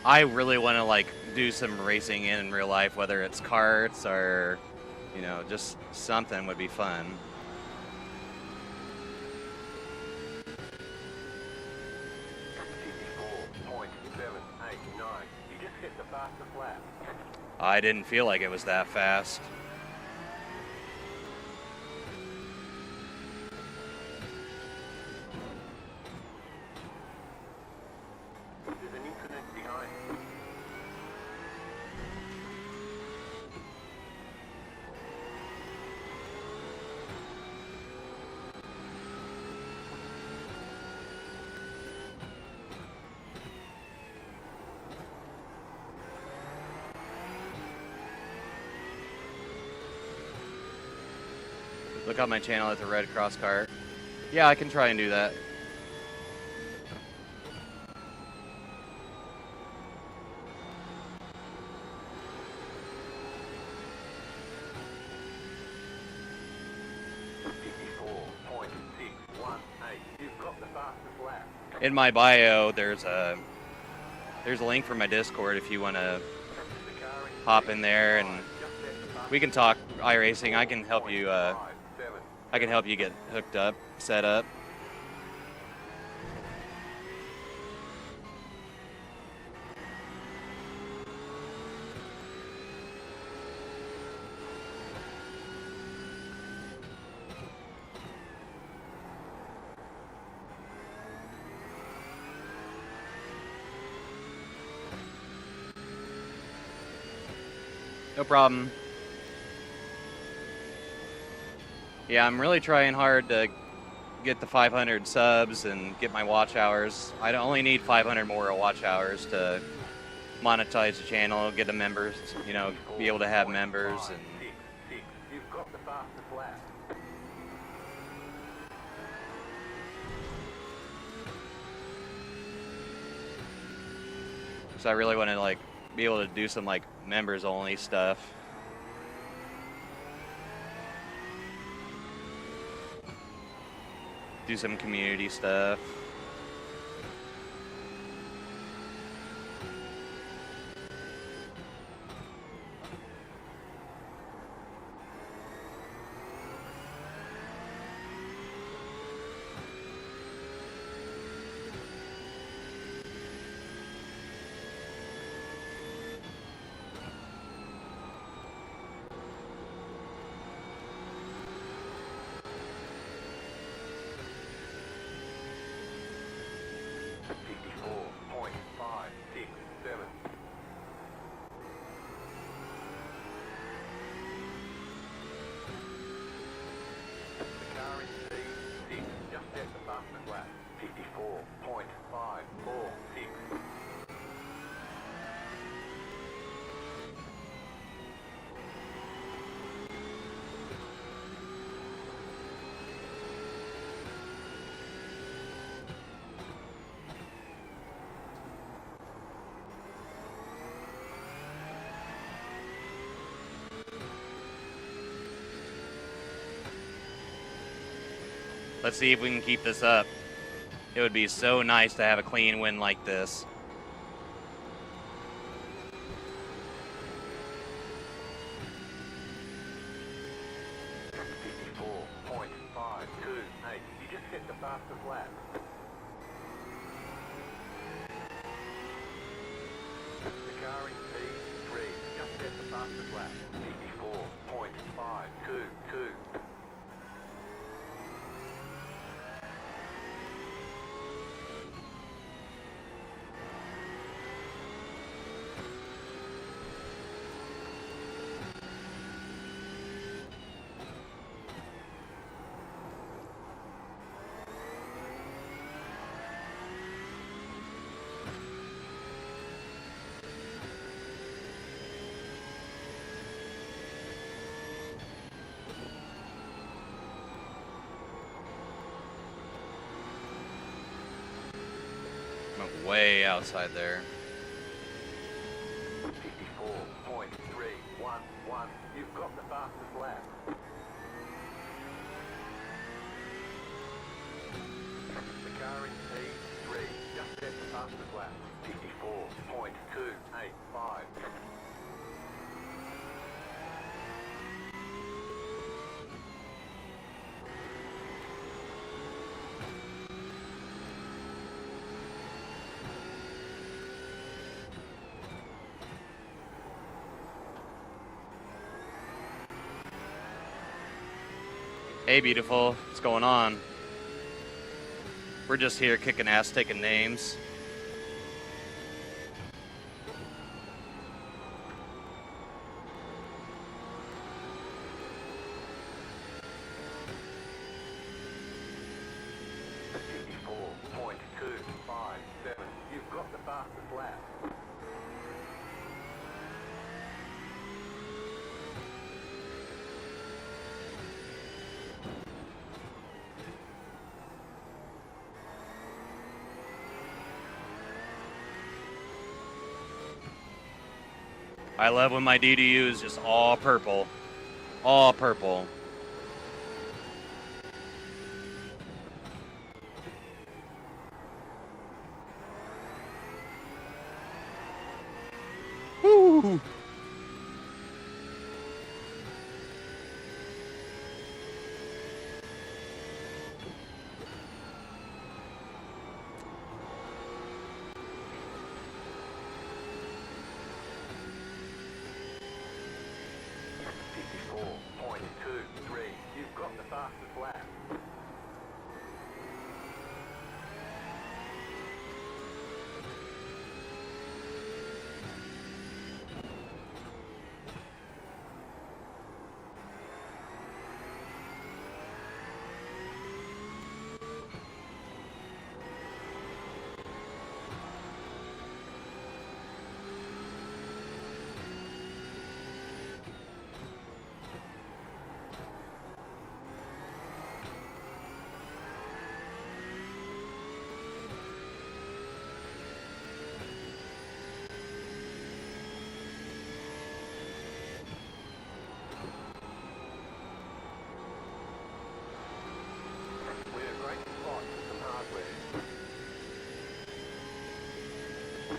I really want to like do some racing in real life, whether it's karts or, you know, just something would be fun. I didn't feel like it was that fast. Look on my channel at the red cross cart. Yeah, I can try and do that. In my bio, there's a link for my Discord if you want to hop in there and we can talk iRacing. I can help you. I can help you get hooked up, set up. No problem. Yeah, I'm really trying hard to get the 500 subs and get my watch hours. I only need 500 more watch hours to monetize the channel, get the members, you know, be able to have members. And so I really want to like be able to do some like members only stuff. Do some community stuff. Let's see if we can keep this up. It would be so nice to have a clean win like this. You just hit the fastest lap. The car in P3 just hit the fastest lap. 54.522. Went way outside there. 54.311. You've got the fastest lap. The car in P3 just hit the fastest lap. 54.285. Hey, beautiful. What's going on? We're just here kicking ass, taking names. You've got the fastest lap. I love when my DDU is just all purple. All purple. Woo! You've got the fastest lap. We're a great spot for some hardware. 54.338.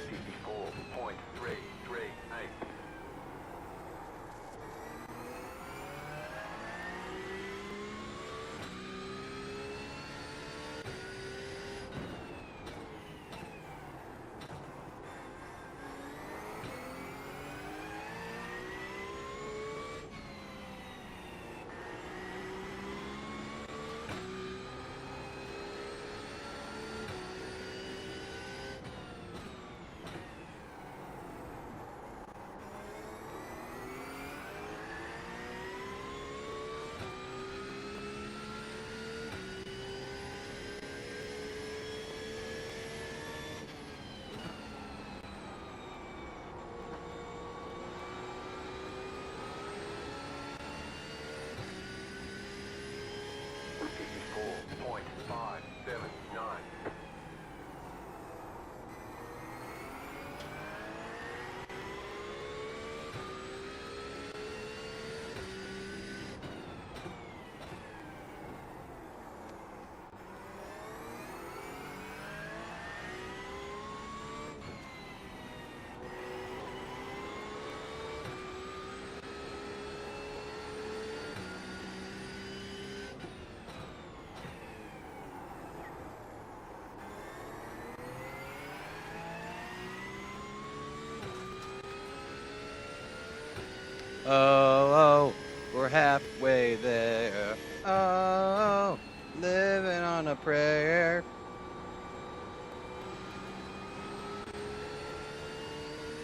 Oh, we're halfway there. Oh, living on a prayer.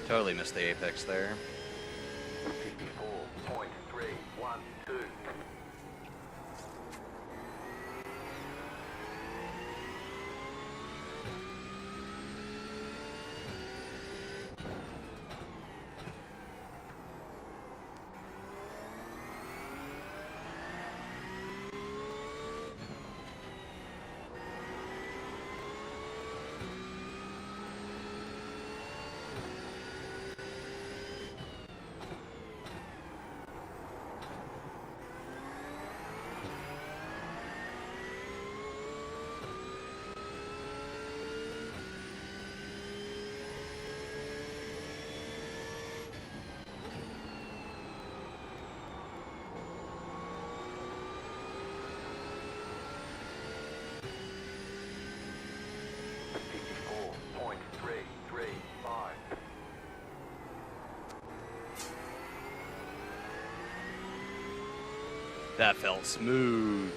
Totally missed the apex there. 54.312. That felt smooth.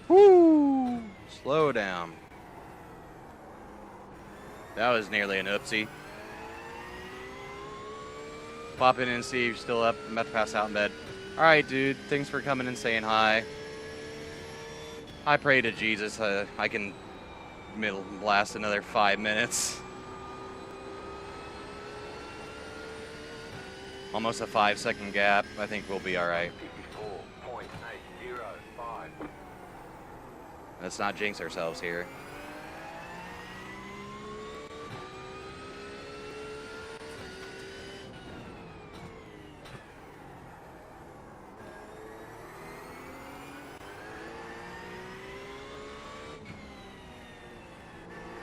Woo! Slow down. That was nearly an oopsie. Pop in and see if you're still up. I'm about to pass out in bed. Alright, dude. Thanks for coming and saying hi. I pray to Jesus I can last another 5 minutes. Almost a 5-second gap. I think we'll be alright. 54.805. Let's not jinx ourselves here.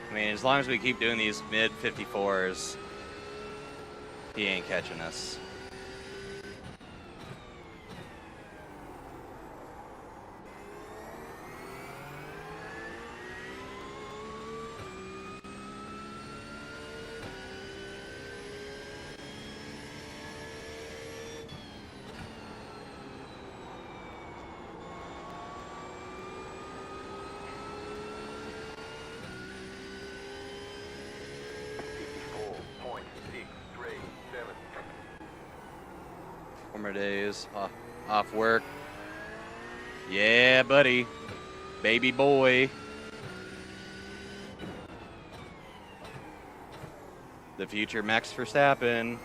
I mean, as long as we keep doing these mid 54s, he ain't catching us. More days off work. Yeah, buddy. Baby boy. The future Max Verstappen.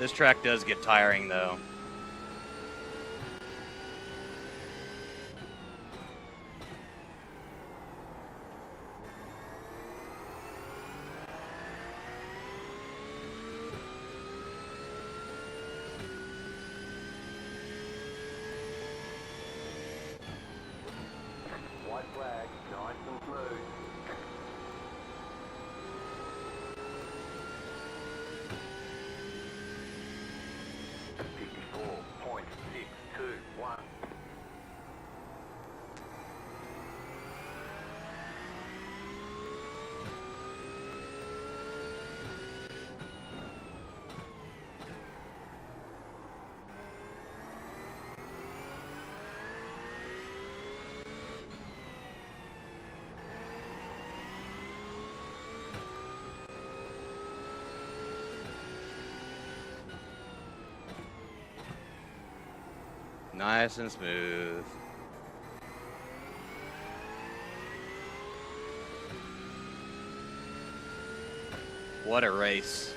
This track does get tiring, though. White flag, nice and smooth. .621. Nice and smooth. What a race.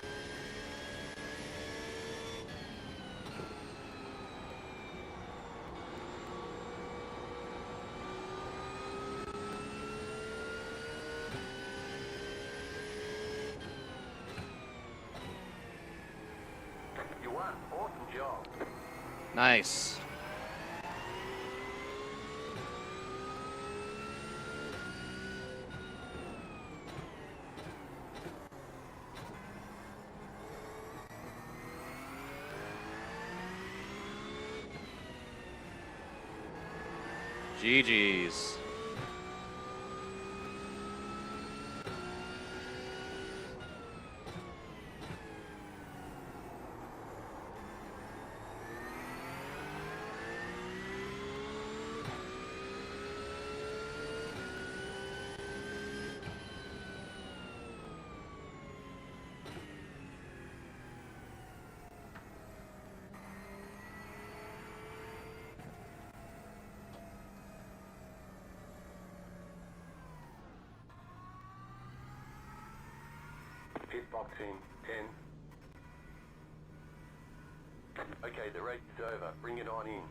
You won. Awesome job. Nice. GG's. Pitboxing 10. Okay, the race is over. Bring it on in.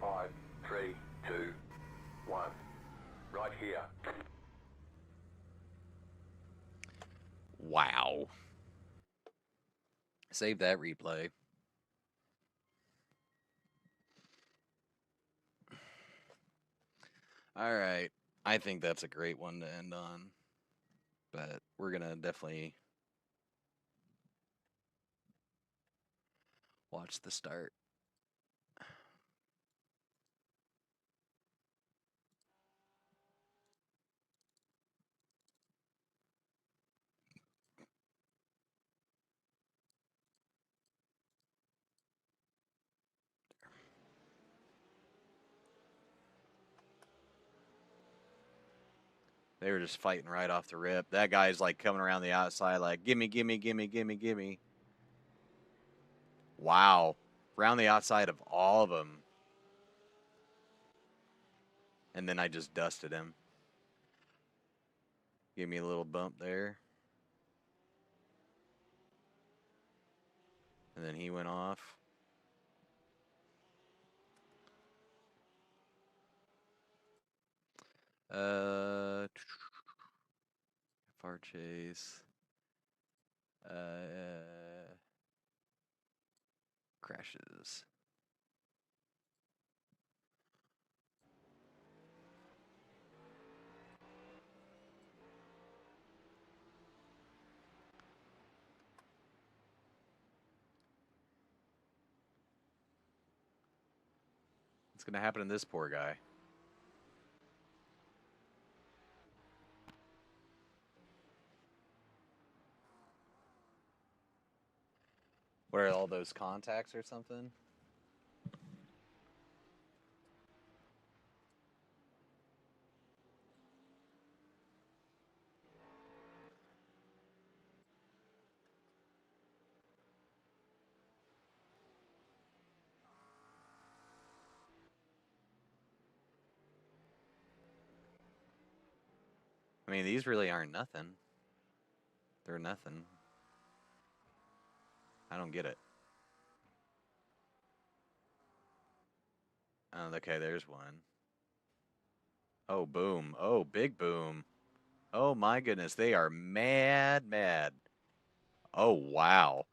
5, 3, 2, 1. Right here. Wow. Save that replay. All right. I think that's a great one to end on. But we're going to definitely watch the start. They were just fighting right off the rip. That guy's like coming around the outside like, gimme, gimme, gimme, gimme, gimme. Wow. Around the outside of all of them. And then I just dusted him. Give me a little bump there. And then he went off. Far chase. Crashes. What's going to happen to this poor guy? What are all those contacts or something? I mean, these really aren't nothing. They're nothing. I don't get it. Oh, okay, there's one. Oh, boom. Oh, big boom. Oh, my goodness. They are mad, mad. Oh, wow.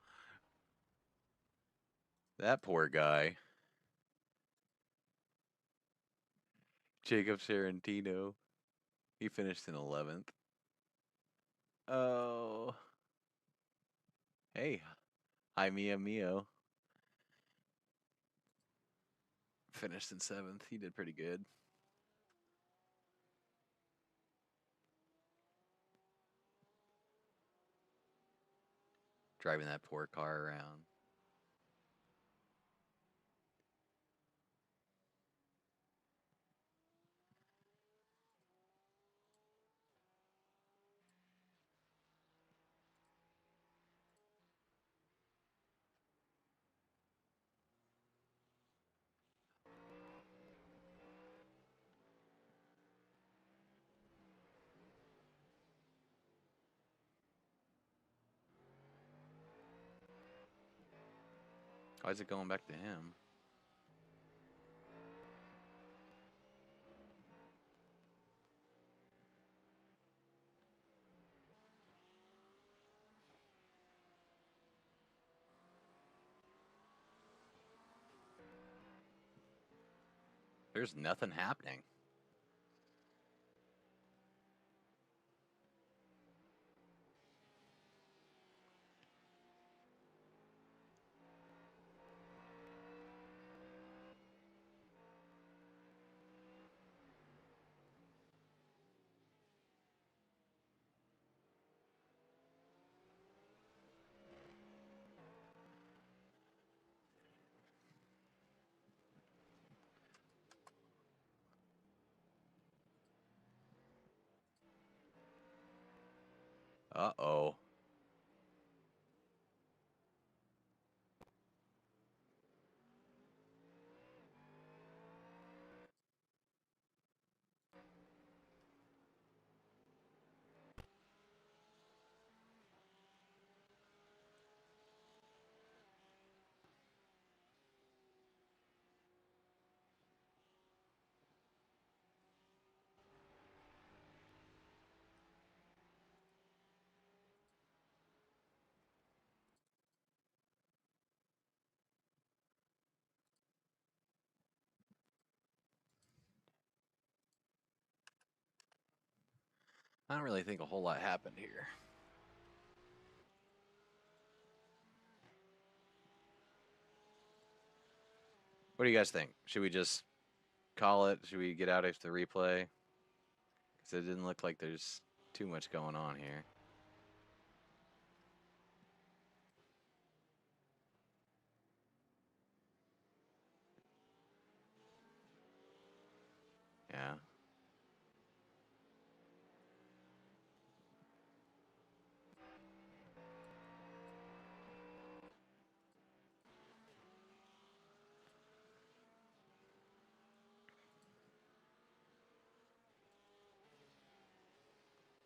That poor guy. Jacob Serentino. He finished in 11th. Oh. Hey. Hi, Mia Mio. Finished in 7th. He did pretty good. Driving that poor car around. Why is it going back to him? There's nothing happening. Uh-oh. I don't really think a whole lot happened here. What do you guys think? Should we just call it? Should we get out of the replay? Because it didn't look like there's too much going on here. Yeah.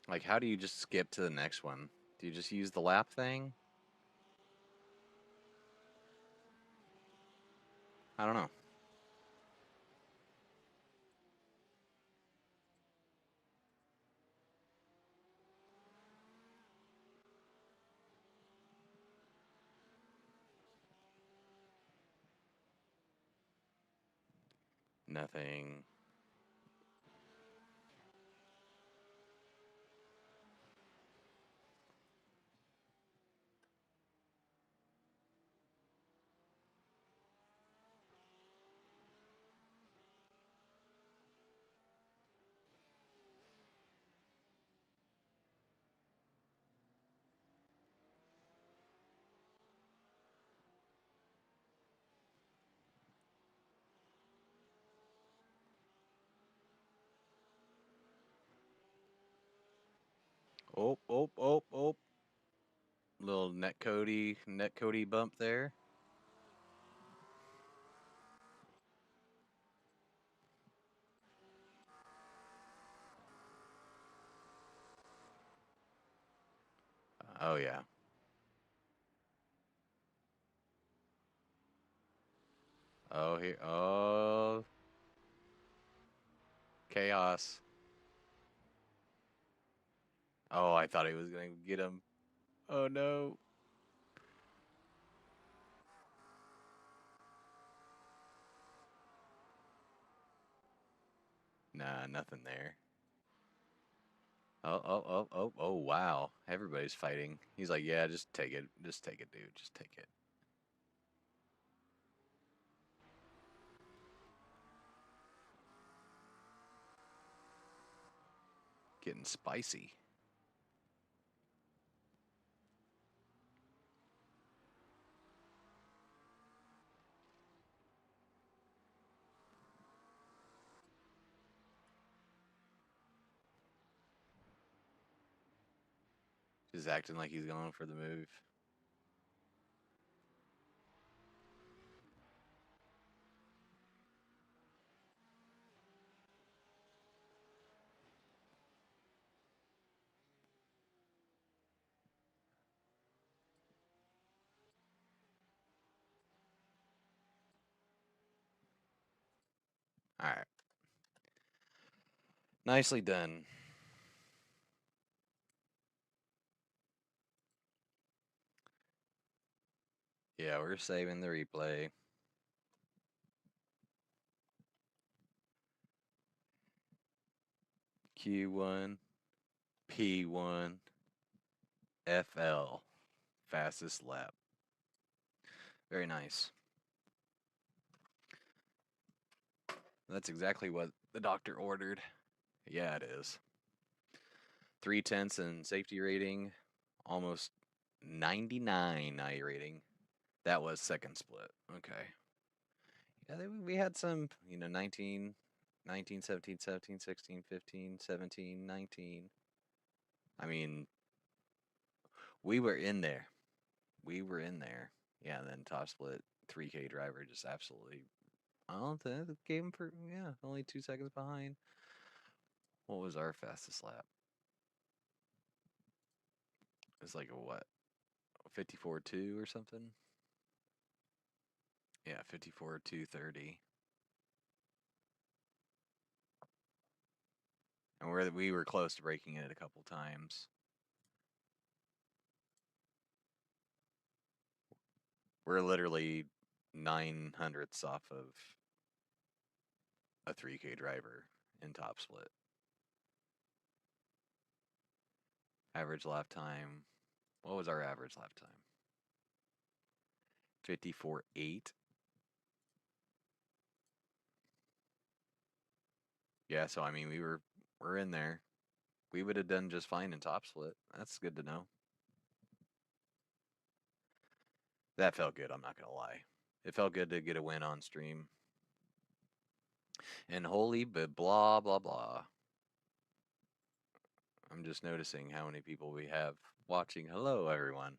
Like, how do you just skip to the next one? Do you just use the lap thing? I don't know. Nothing. Oh, oh, oh, oh. Little net Cody bump there. Oh, yeah. Oh, here. Oh. Chaos. Oh, I thought he was going to get him. Oh, no. Nah, nothing there. Oh, wow. Everybody's fighting. He's like, yeah, just take it. Just take it, dude. Just take it. Getting spicy. Just acting like he's going for the move. All right. Nicely done. Yeah, we're saving the replay. Q1, P1, FL. Fastest lap. Very nice. That's exactly what the doctor ordered. Yeah, it is. 3/10 in safety rating, almost 99 I rating. That was second split. Okay. Yeah, we had some, 19, 19, 17, 17, 16, 15, 17, 19. I mean, we were in there. We were in there. Yeah, and then top split, 3K driver just absolutely, I don't think, gave him for, only 2 seconds behind. What was our fastest lap? It was like a what? 54.2 or something? Yeah, 54.230. And we were close to breaking it a couple times. We're literally 900ths off of a 3K driver in top split. Average lap time. What was our average lap time? 54.8. Yeah, so I mean we're in there. We would have done just fine in top split. That's good to know. That felt good, I'm not gonna lie. It felt good to get a win on stream. And holy but blah blah blah. I'm just noticing how many people we have watching. Hello everyone.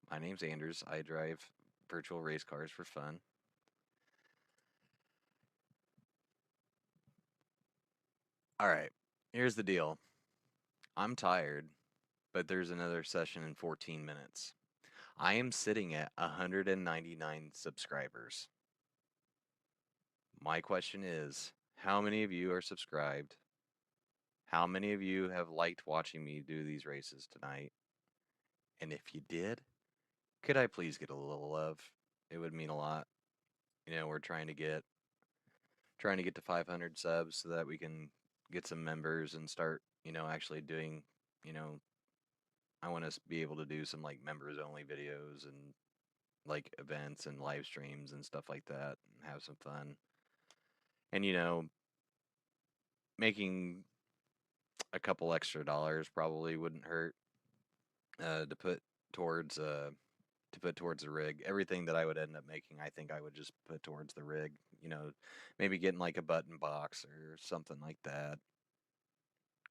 My name's Anders. I drive virtual race cars for fun. Alright, here's the deal. I'm tired, but there's another session in 14 minutes. I am sitting at 199 subscribers. My question is, how many of you are subscribed? How many of you have liked watching me do these races tonight? And if you did, could I please get a little love? It would mean a lot. We're trying to get to 500 subs so that we can get some members and start, actually doing, I want to be able to do some like members only videos and like events and live streams and stuff like that and have some fun. And making a couple extra dollars probably wouldn't hurt to put towards the rig. Everything that I would end up making, I think I would just put towards the rig. Maybe getting like a button box or something like that.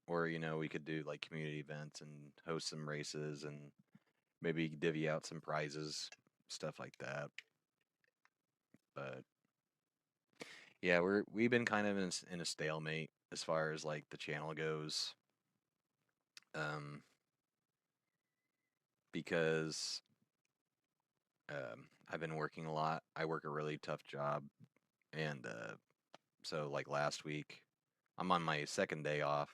Or we could do like community events and host some races and maybe divvy out some prizes, stuff like that. But yeah, we've been kind of in a stalemate as far as like the channel goes. Because I've been working a lot. I work a really tough job, and so like last week, I'm on my second day off,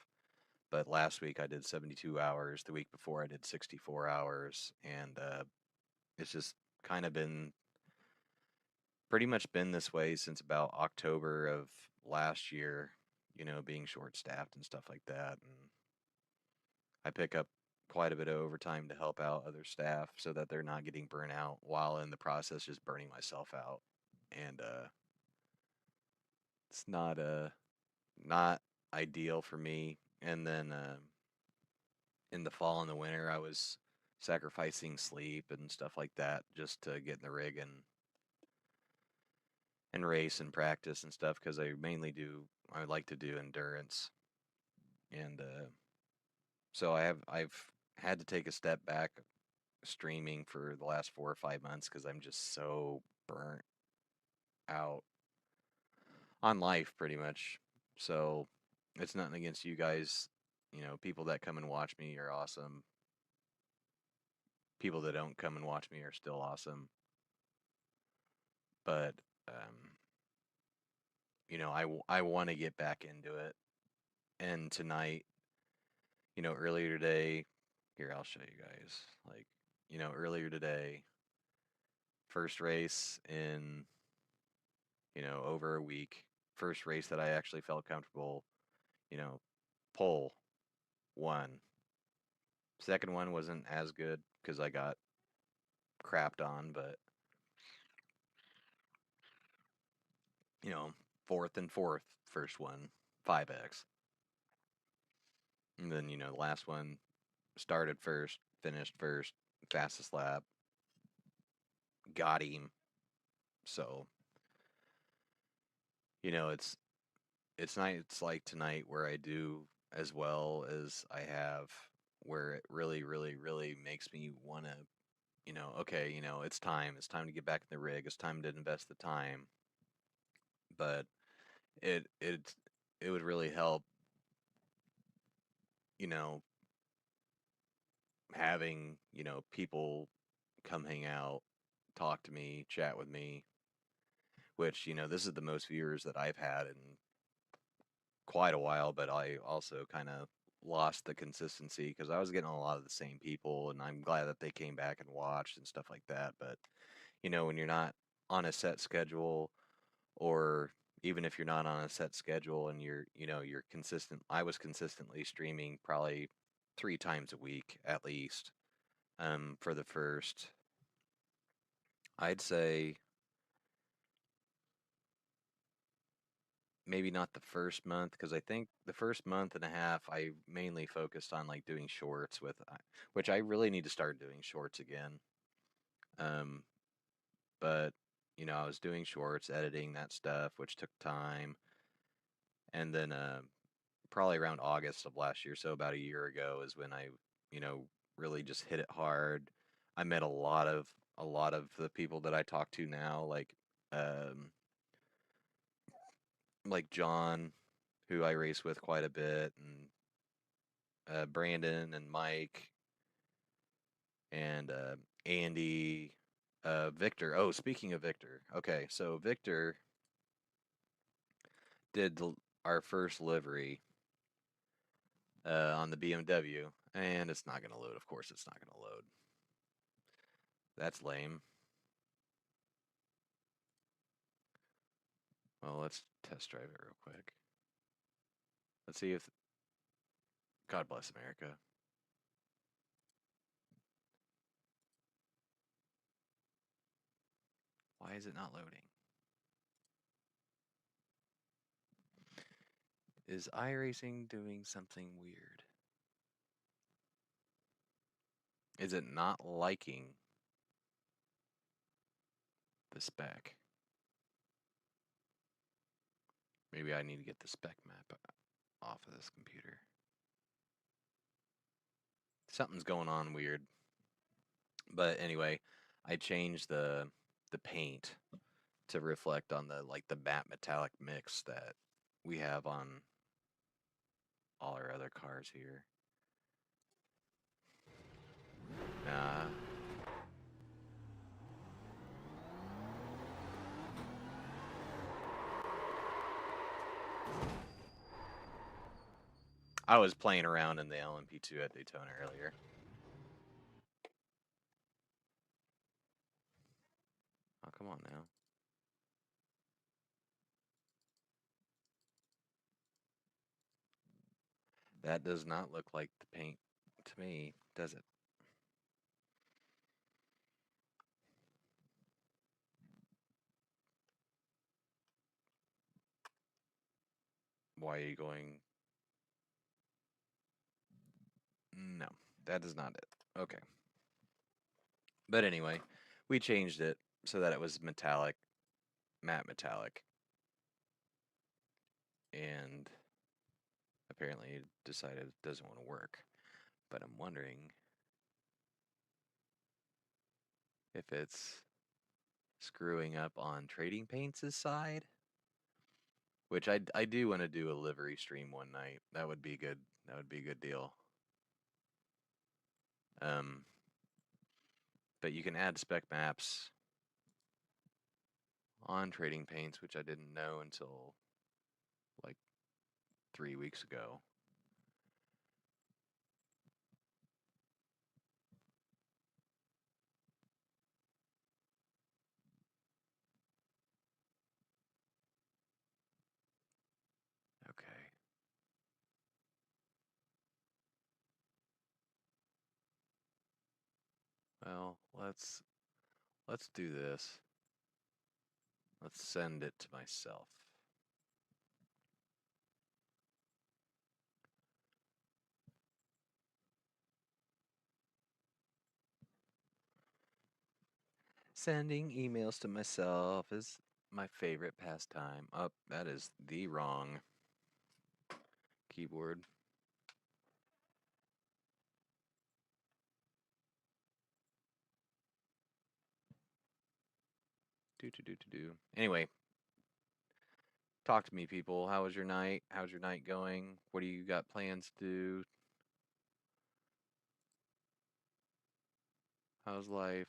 but last week I did 72 hours. The week before I did 64 hours, and it's just kind of been pretty much been this way since about October of last year, you know, being short staffed and stuff like that. And I pick up quite a bit of overtime to help out other staff so that they're not getting burnt out while in the process just burning myself out. And it's not ideal for me. And then in the fall and the winter I was sacrificing sleep and stuff like that just to get in the rig and race and practice and stuff, because I like to do endurance. And so I've had to take a step back streaming for the last 4 or 5 months because I'm just so burnt out on life pretty much. So it's nothing against you guys. You know, people that come and watch me are awesome. People that don't come and watch me are still awesome. But you know, I want to get back into it. And tonight, you know, earlier today, here, I'll show you guys. Like, you know, earlier today, first race in, you know, over a week. First race that I actually felt comfortable, you know, pole, won. Second one wasn't as good because I got crapped on, but, you know, fourth and fourth, first one, 5X. And then, you know, the last one started first, finished first, fastest lap, got him. So, you know, it's nights like tonight where I do as well as I have, where it really, really, really makes me want to, you know, okay, you know, it's time to get back in the rig, it's time to invest the time. But it it it would really help, you know, having, you know, people come hang out, talk to me, chat with me, which, you know, this is the most viewers that I've had in quite a while, but I also kind of lost the consistency because I was getting a lot of the same people, and I'm glad that they came back and watched and stuff like that. But, you know, when you're not on a set schedule, or even if you're not on a set schedule and you're consistent, I was consistently streaming probably 3 times a week at least, for the first, I'd say, maybe not the first month, because I think the first month and a half I mainly focused on like doing shorts with, which I really need to start doing shorts again. Um, but you know, I was doing shorts, editing that stuff, which took time. And then probably around August of last year, so about a year ago, is when I, you know, really just hit it hard. I met a lot of the people that I talk to now, um, like John, who I race with quite a bit, and Brandon and Mike and Andy, Victor. Oh, speaking of Victor, okay, so Victor did our first livery on the BMW, and it's not going to load. Of course, it's not going to load. That's lame. Well, let's test drive it real quick. Let's see if... God bless America. Why is it not loading? Is iRacing doing something weird? Is it not liking the spec? Maybe I need to get the spec map off of this computer. Something's going on weird. But anyway, I changed the paint to reflect on the matte metallic mix that we have on all our other cars here. Nah. I was playing around in the LMP2 at Daytona earlier. Oh, come on now. That does not look like the paint to me, does it? Why are you going? No, that is not it. Okay. But anyway, we changed it so that it was metallic, matte metallic. And apparently it decided it doesn't want to work. But I'm wondering if it's screwing up on Trading Paints' side. Which I do want to do a livery stream one night. That would be good. That would be a good deal. But you can add spec maps on Trading Paints, which I didn't know until like 3 weeks ago. Okay. Well, let's do this. Let's send it to myself. Sending emails to myself is my favorite pastime. Oh, that is the wrong keyboard. Do. Anyway, talk to me, people. How was your night? How's your night going? What do you got plans to do? How's life?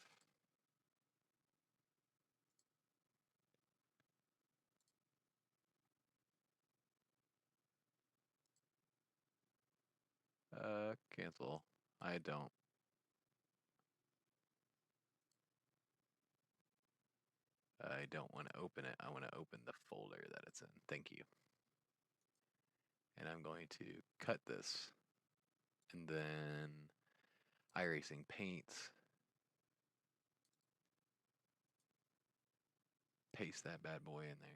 Cancel. I don't. I don't want to open it. I want to open the folder that it's in. Thank you. And I'm going to cut this. And then iRacing paints. Paste that bad boy in there.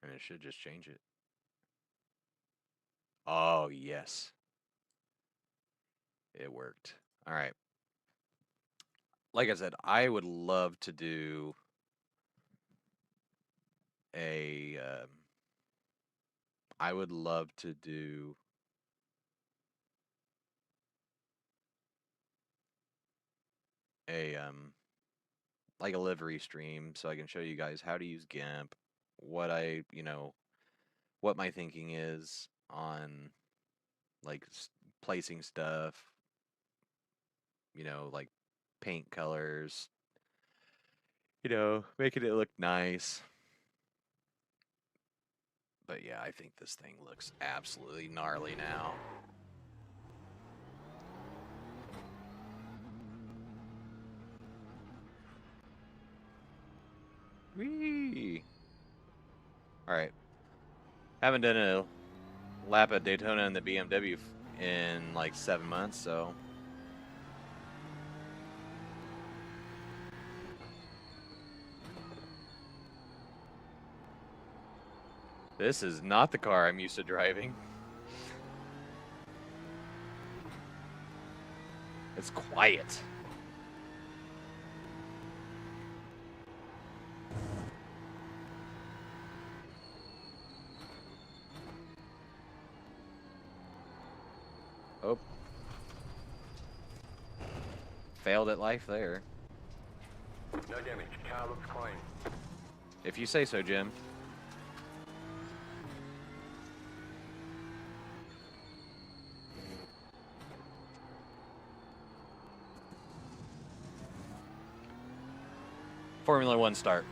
And it should just change it. Oh, yes. It worked. All right. Like I said, I would love to do a I would love to do a like a livery stream so I can show you guys how to use GIMP, what I, what my thinking is on like placing stuff, like paint colors, making it look nice. But yeah, I think this thing looks absolutely gnarly now. Whee! Alright. Haven't done a lap at Daytona in the BMW in like 7 months, so. This is not the car I'm used to driving. It's quiet. Oh. Failed at life there. No damage. Car looks clean. If you say so, Jim. Formula One start.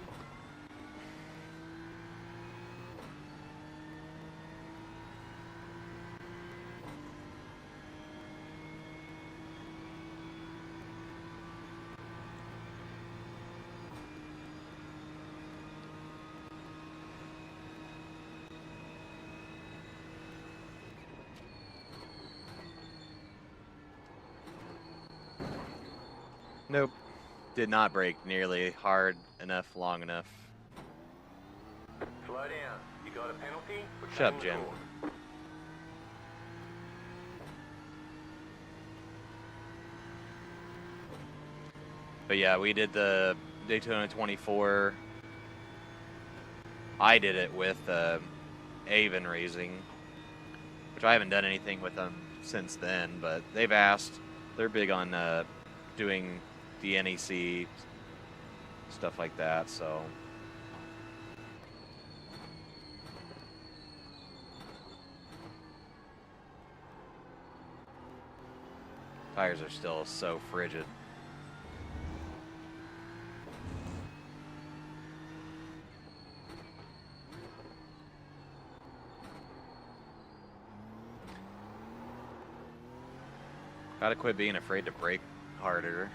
Nope. Did not brake nearly hard enough, long enough. Slow down. You got a penalty for Shut up, cutting the Jim. course. But yeah, we did the Daytona 24. I did it with Avon Racing, which I haven't done anything with them since then, but they've asked. They're big on doing the NEC, stuff like that, so. Tires are still so frigid. Gotta quit being afraid to brake harder.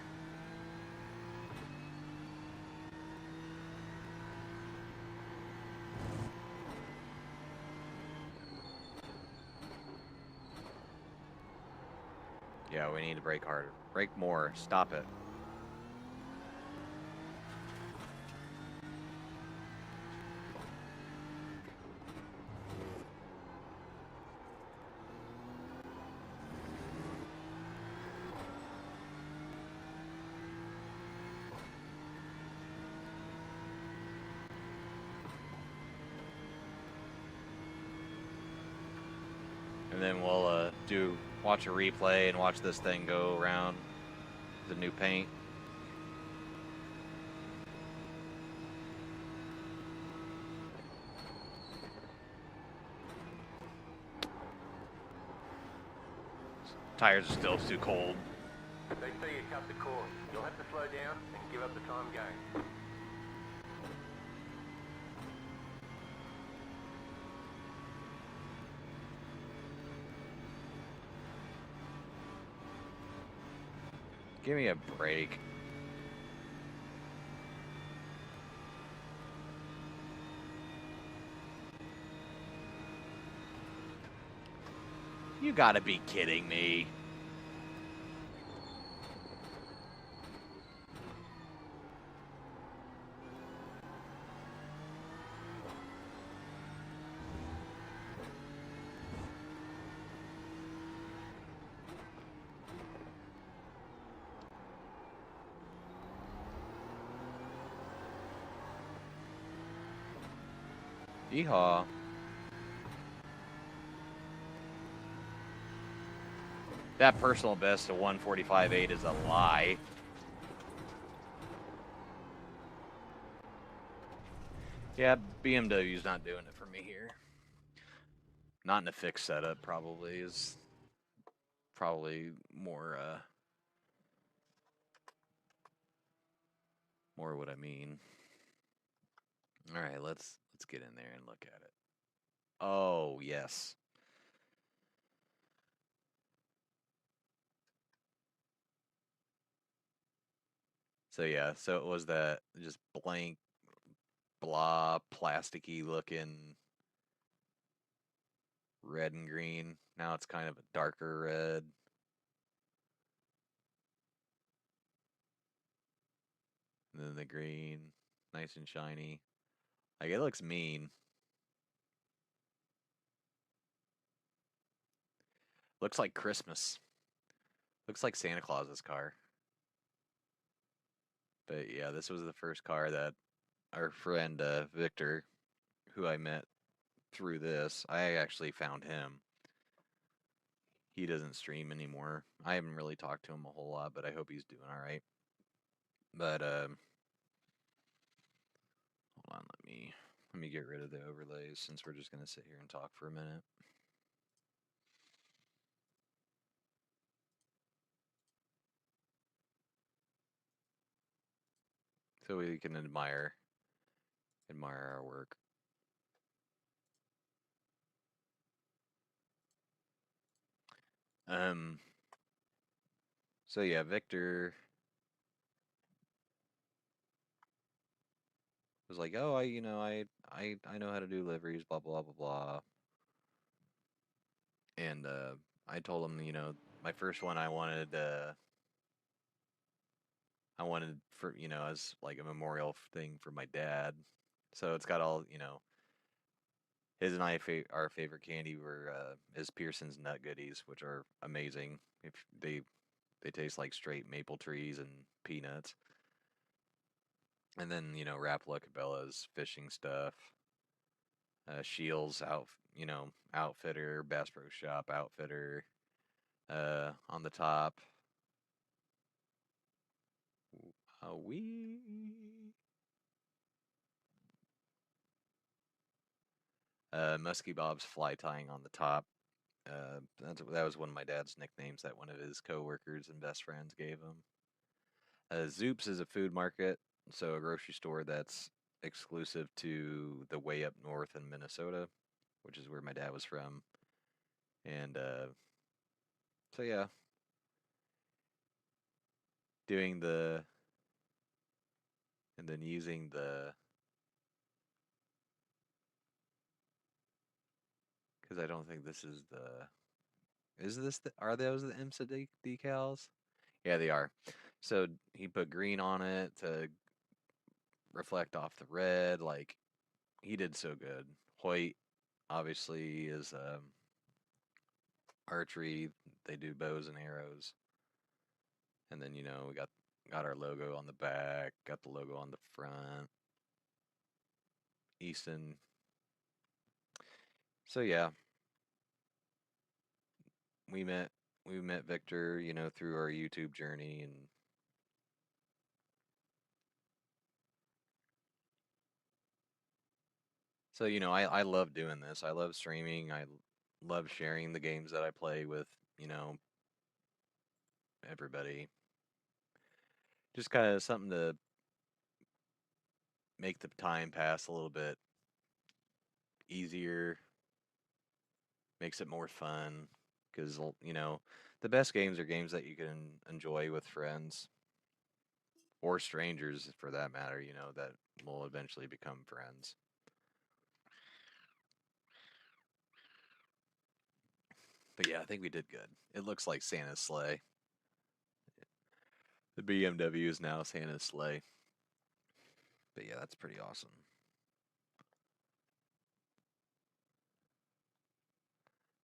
Yeah, we need to brake harder. Brake more. Stop it. And then we'll watch a replay and watch this thing go around the new paint. Tires are still too cold. They say you cut the course. You'll have to slow down and give up the time gain. Give me a break. You gotta be kidding me. Yeehaw. That personal best of 145.8 is a lie. Yeah, BMW's not doing it for me here. Not in a fixed setup, probably is probably more what I mean. All right, let's get in there and look at it. Oh, yes. So yeah, so it was that just blank, blah, plasticky looking red and green. Now it's kind of a darker red. And then the green, nice and shiny. Like, it looks mean. Looks like Christmas. Looks like Santa Claus's car. But yeah, this was the first car that our friend Victor, who I met through this, I actually found him. He doesn't stream anymore. I haven't really talked to him a whole lot, but I hope he's doing all right. But hold on, let me get rid of the overlays since we're just gonna sit here and talk for a minute. so we can admire our work. So yeah, Victor was like, "Oh, I know how to do liveries, blah blah blah blah." And I told him, my first one I wanted for, as like a memorial thing for my dad. So it's got all, his and our favorite candy were is Pearson's Nut Goodies, which are amazing. If they taste like straight maple trees and peanuts. And then, Rapala Cabela's fishing stuff. Shields outfitter, Bass Pro Shop outfitter. On the top. We Muskie Bob's fly tying on the top. That was one of my dad's nicknames that one of his coworkers and best friends gave him. Zoop's is a food market, so a grocery store that's exclusive to the way up north in Minnesota, which is where my dad was from. And so yeah, doing the and then using the because I don't think this is the are those the IMSA decals? Yeah, they are. So he put green on it to reflect off the red. Like he did so good. Hoyt obviously is archery. They do bows and arrows. And then we got our logo on the back, got the logo on the front. Easton. So yeah, we met Victor, through our YouTube journey, and so I love doing this. I love streaming. I love sharing the games that I play with everybody. Just kind of something to make the time pass a little bit easier, makes it more fun because the best games are games that you can enjoy with friends or strangers for that matter, that will eventually become friends. But yeah, I think we did good. It looks like Santa's sleigh. The BMW is now Santa's sleigh. But yeah, that's pretty awesome.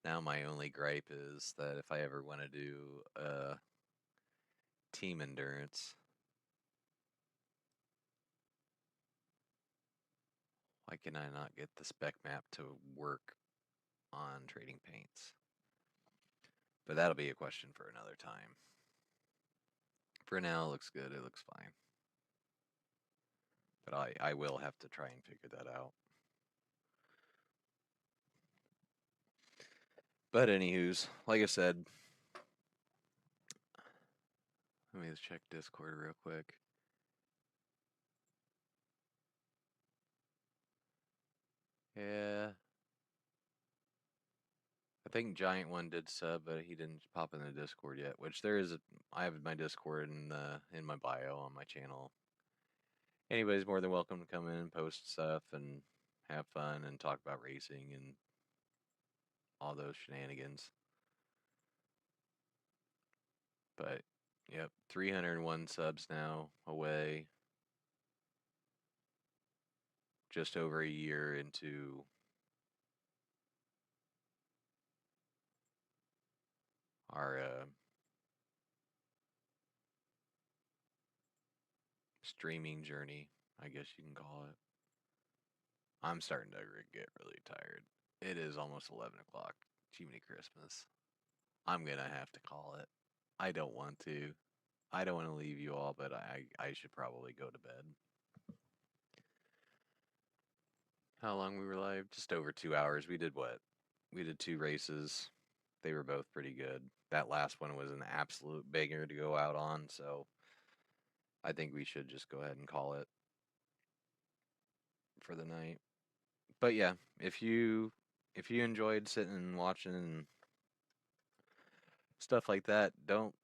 Now my only gripe is that if I ever want to do team endurance, why can I not get the spec map to work on trading paints? But that'll be a question for another time. For now, it looks good. It looks fine. But I will have to try and figure that out. But anywho's, like I said, let me just check Discord real quick. Yeah. I think Giant One did sub, but he didn't pop in the Discord yet. Which I have my Discord in my bio on my channel. Anybody's more than welcome to come in and post stuff and have fun and talk about racing and all those shenanigans. But yep, 301 subs now away. Just over a year into our streaming journey, I guess you can call it. I'm starting to get really tired. It is almost 11 o'clock. Jiminy Christmas. I'm going to have to call it. I don't want to. I don't want to leave you all, but I should probably go to bed. How long we were live? Just over 2 hours. We did what? We did 2 races. They were both pretty good. That last one was an absolute banger to go out on, so I think we should just go ahead and call it for the night. But yeah, if you enjoyed sitting and watching and stuff like that, don't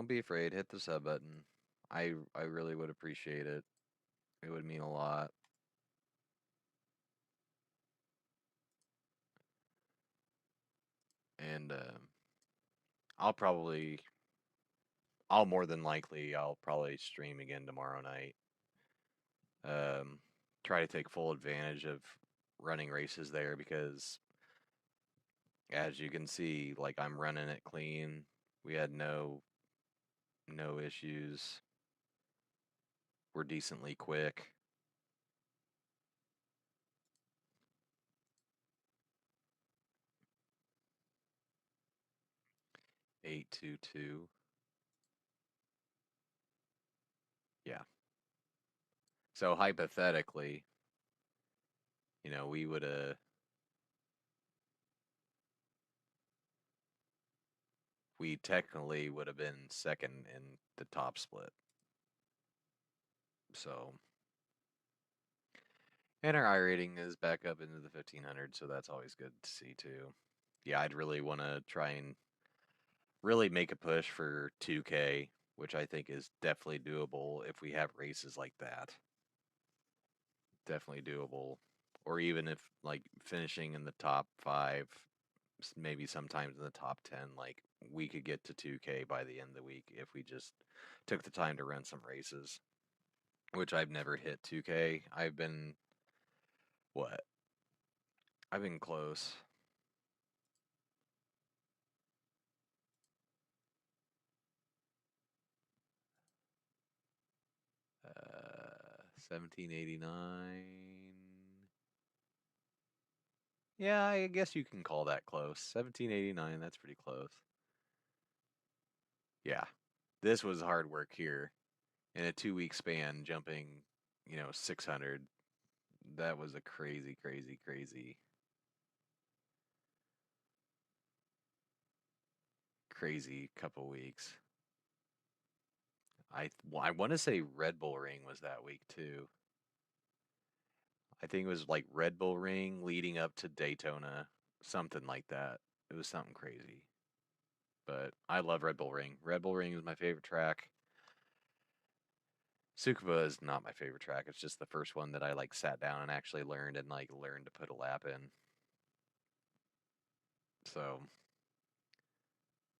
be afraid. Hit the sub button. I really would appreciate it. It would mean a lot. And I'll more than likely I'll probably stream again tomorrow night. Try to take full advantage of running races there because as you can see, like I'm running it clean. We had no issues. We're decently quick. $822. Yeah. So hypothetically, you know, we technically would have been second in the top split. So, and our iRating is back up into the 1500, so that's always good to see too. Yeah, I'd really want to try and really make a push for 2K, which I think is definitely doable if we have races like that. Definitely doable. Or even if, like, finishing in the top 5, maybe sometimes in the top 10, like, we could get to 2K by the end of the week if we just took the time to run some races. Which I've never hit 2K. I've been, what? I've been close. 1789. Yeah, I guess you can call that close. 1789, that's pretty close. Yeah, this was hard work here. In a 2-week span, jumping, 600. That was a crazy, crazy, crazy couple weeks. I want to say Red Bull Ring was that week too. I think it was like Red Bull Ring leading up to Daytona, something like that. It was something crazy. But I love Red Bull Ring. Red Bull Ring is my favorite track. Tsukuba is not my favorite track. It's just the first one that I like sat down and actually learned to put a lap in. So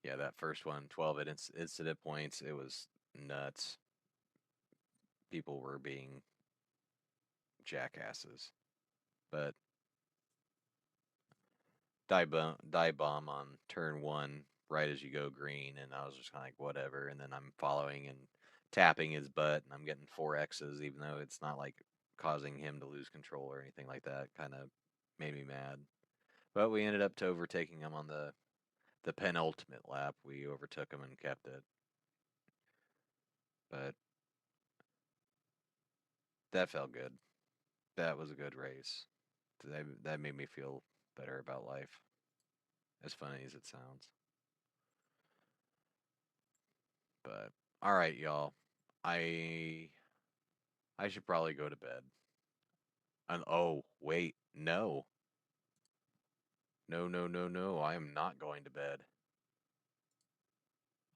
yeah, that first one, 12 incident points, it was nuts. People were being jackasses. But die bomb on turn 1 right as you go green, and I was just kind of like whatever, and then I'm following and tapping his butt, and I'm getting 4X's even though it's not like causing him to lose control or anything like that. Kind of made me mad. But we ended up overtaking him on the penultimate lap. We overtook him and kept it. But that felt good. That was a good race. That made me feel better about life. As funny as it sounds. But all right, y'all. I should probably go to bed. And oh, wait, no. No, no, no, no. I am not going to bed.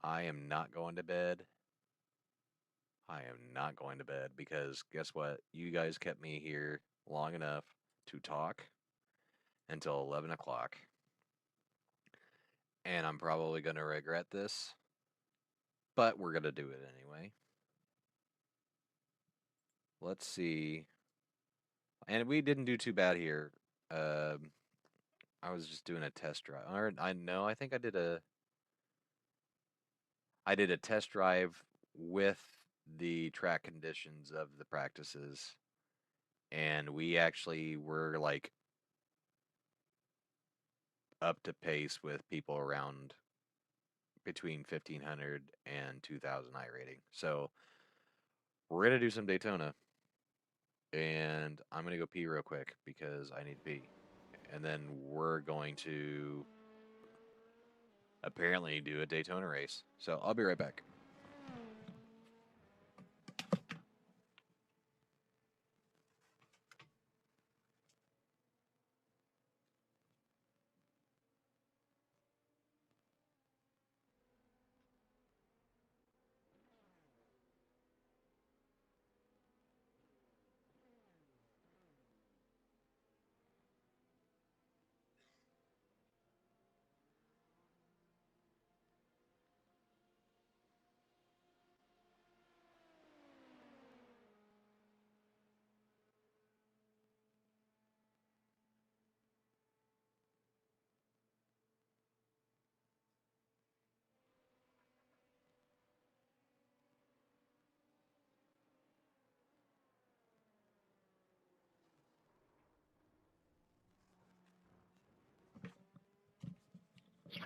I am not going to bed. I am not going to bed because guess what? You guys kept me here long enough to talk until 11 o'clock. And I'm probably going to regret this, but we're going to do it anyway. Let's see. And we didn't do too bad here. I was just doing a test drive. Or I know, I think I did a test drive with the track conditions of the practices, and we actually were like up to pace with people around between 1500 and 2000 iRating. So we're gonna do some Daytona, and I'm gonna go pee real quick because I need to pee, and then we're going to apparently do a Daytona race. So I'll be right back.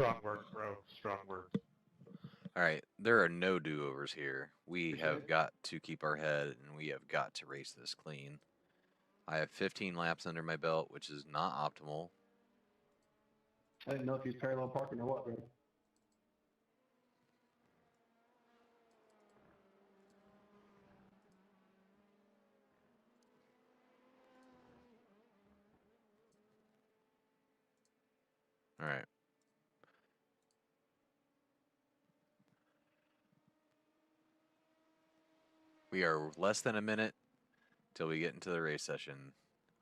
Strong work, bro. Strong work. All right, there are no do-overs here. We Appreciate have it. got to keep our head, and we have got to race this clean. I have 15 laps under my belt, which is not optimal. I didn't know if he's parallel parking or what, bro. All right. We are less than a minute till we get into the race session.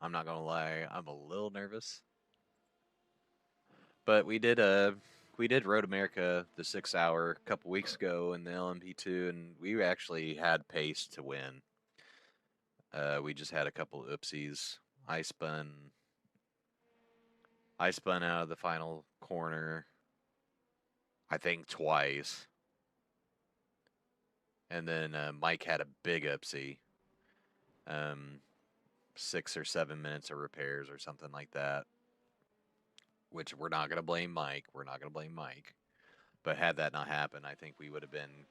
I'm not gonna lie, I'm a little nervous. But we did Road America the 6 hour a couple weeks ago in the LMP2, and we actually had pace to win. We just had a couple oopsies. I spun out of the final corner, I think twice. And then Mike had a big oopsie. 6 or 7 minutes of repairs or something like that. Which we're not going to blame Mike. We're not going to blame Mike. But had that not happened, I think we would have been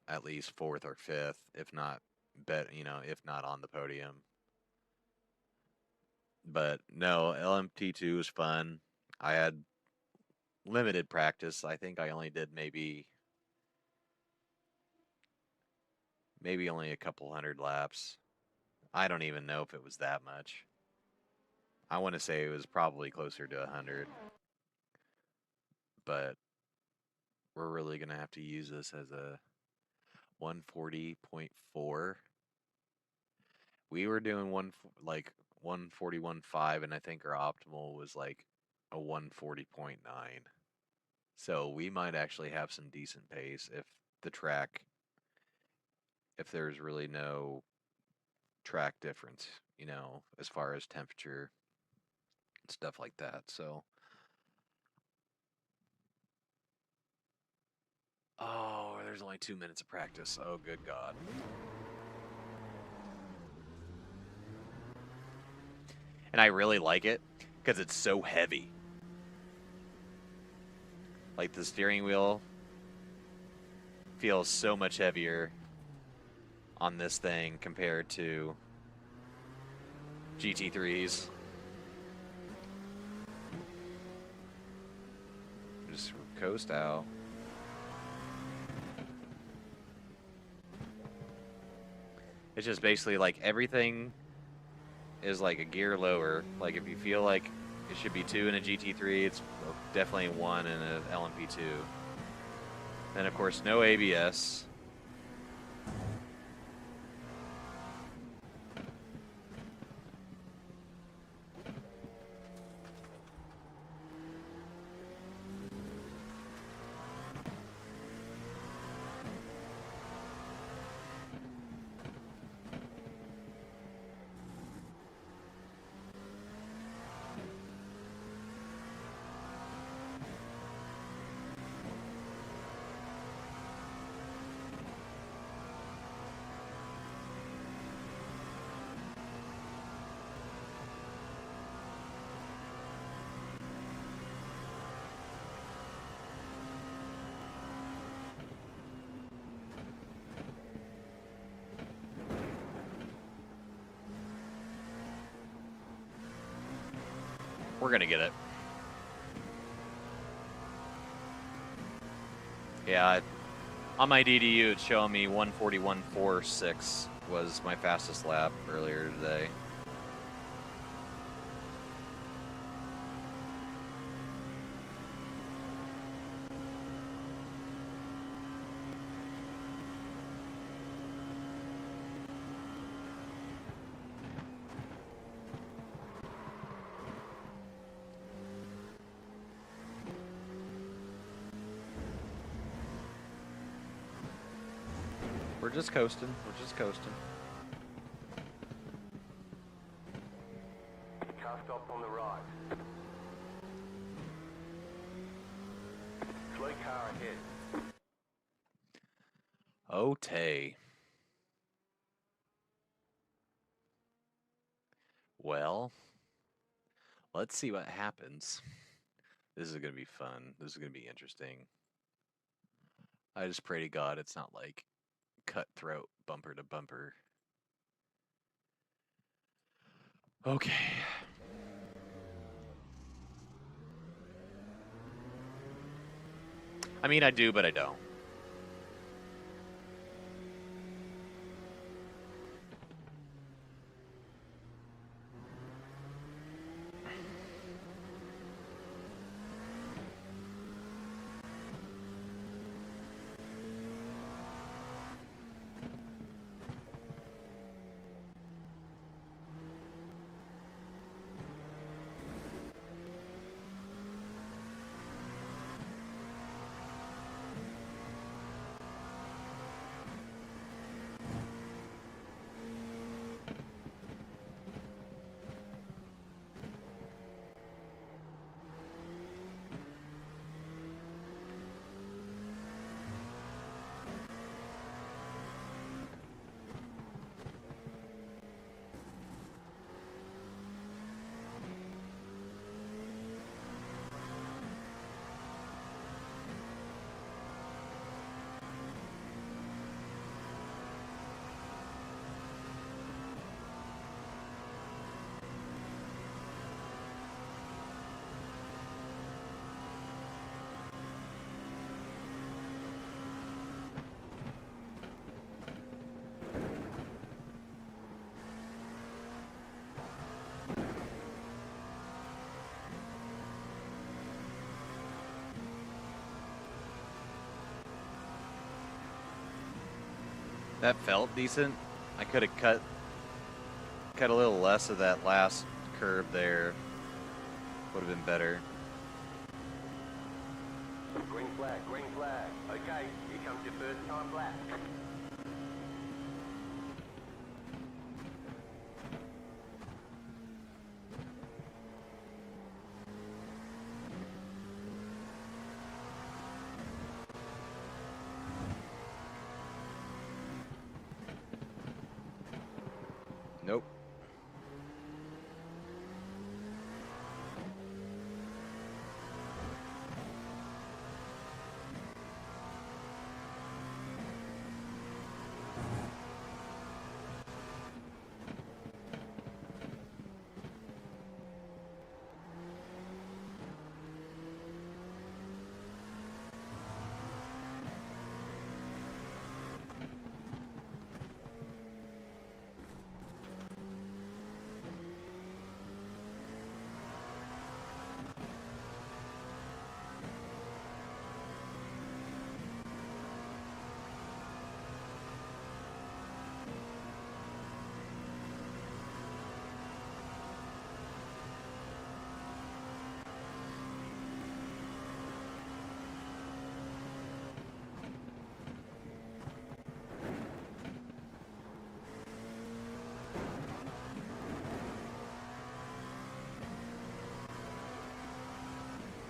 at least 4th or 5th, if not if not on the podium. But no, LMT2 was fun. I had limited practice. I think I only did maybe only a couple hundred laps. I don't even know if it was that much. I want to say it was probably closer to 100. But we're really going to have to use this as a 140.4. We were doing 141.5, and I think our optimal was like a 140.9. So we might actually have some decent pace if there's really no track difference, as far as temperature and stuff like that. So, oh, there's only 2 minutes of practice. Oh, good God. And I really like it because it's so heavy. Like the steering wheel feels so much heavier on this thing compared to GT3s. Just coast out. It's just basically like everything is like a gear lower. Like if you feel like it should be 2 in a GT3, it's definitely 1 in an LMP2. Then of course no ABS. We're going to get it. Yeah, on my DDU, it's showing me 141.46 was my fastest lap earlier today. We're just coasting. We're just coasting. Car stop on the right. Slow car ahead. Oh, Tay. Well, let's see what happens. This is gonna be fun. This is gonna be interesting. I just pray to God it's not like cutthroat bumper to bumper. Okay. I mean, I do, but I don't. That felt decent. I could have cut a little less of that last curve there. Would have been better. Green flag, green flag. Okay, here comes your first time lap. Nope.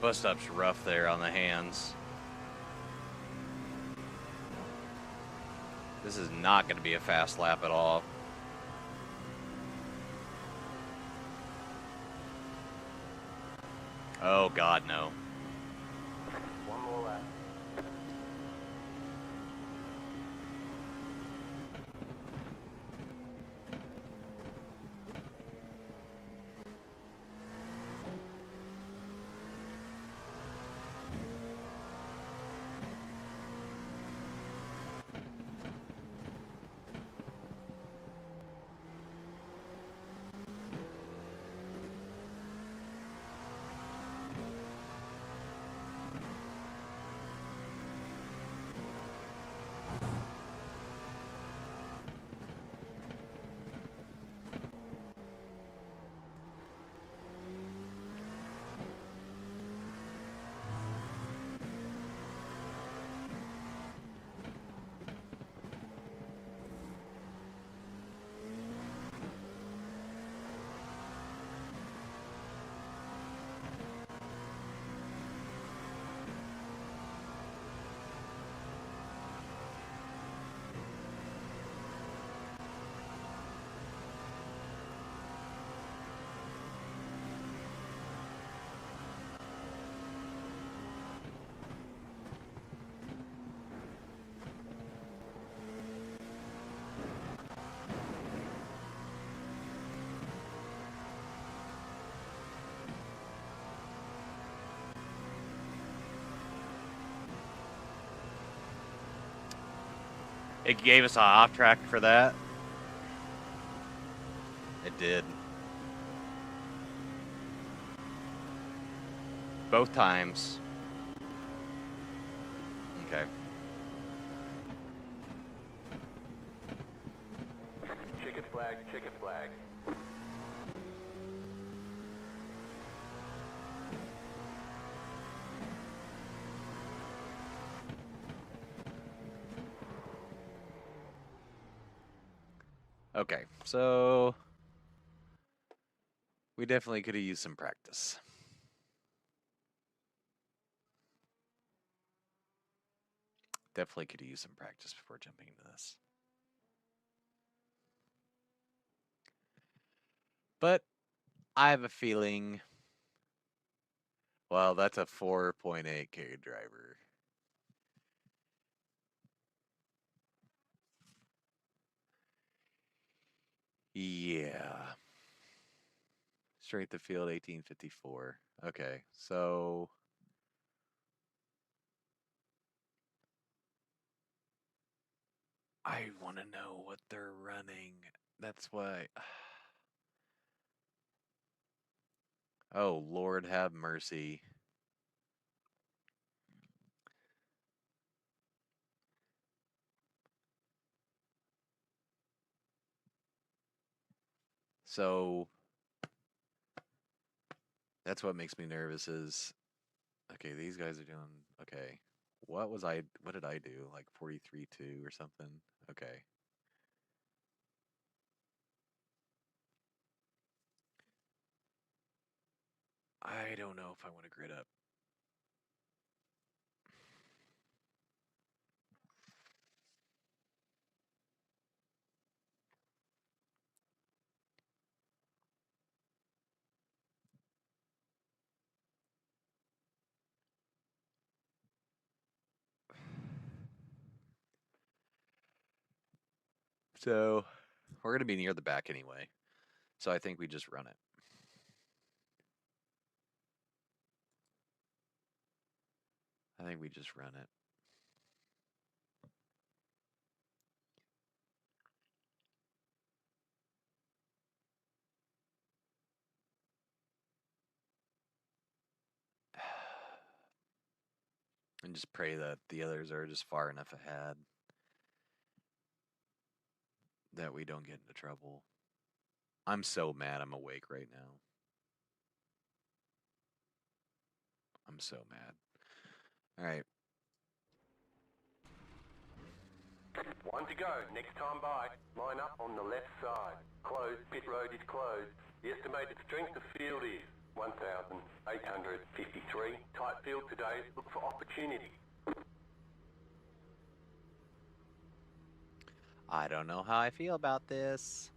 Bus stop's rough there on the hands. This is not going to be a fast lap at all. Oh God, no. One more lap. It gave us an off track for that. It did. Both times. Okay. Checkered flag, checkered flag. Okay, so we definitely could have used some practice. Definitely could have used some practice before jumping into this. But I have a feeling, well, that's a 4.8K driver. Yeah. Strength of field 1854. Okay, so I want to know what they're running. That's why. Oh, Lord have mercy. So that's what makes me nervous is, okay, these guys are doing, okay. What did I do? Like 43.2 or something? Okay. I don't know if I want to grid up. So we're going to be near the back anyway. So I think we just run it. I think we just run it. And just pray that the others are just far enough ahead that we don't get into trouble. I'm so mad I'm awake right now. I'm so mad. All right. One to go. Next time by. Line up on the left side. Closed. Pit road is closed. The estimated strength of field is 1,853. Tight field today. Look for opportunity. I don't know how I feel about this.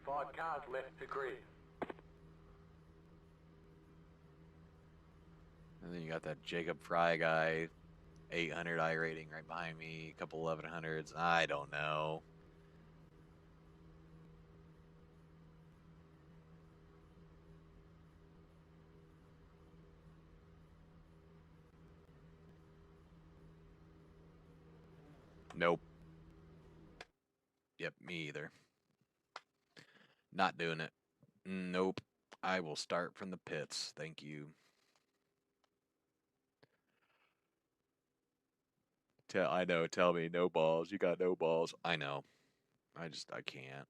Five cars left to grid. And then you got that Jacob Fry guy, 800 iRating right behind me, a couple 1100s. I don't know. Nope. Yep, me either. Not doing it. Nope. I will start from the pits. Thank you. I know. Tell me, no balls. You got no balls. I know. I can't.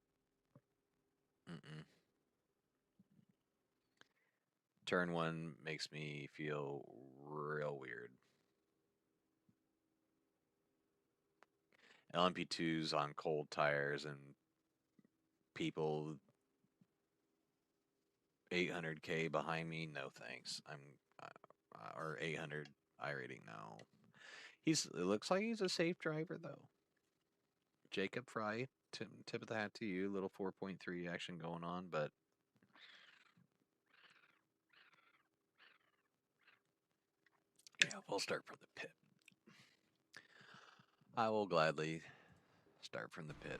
Turn one makes me feel real weird. LMP2s on cold tires and people 800K behind me. No thanks. Or 800 iRating. No. It looks like he's a safe driver though. Jacob Fry, tip of the hat to you. Little 4.3 action going on, but yeah, we'll start from the pit. I will gladly start from the pit.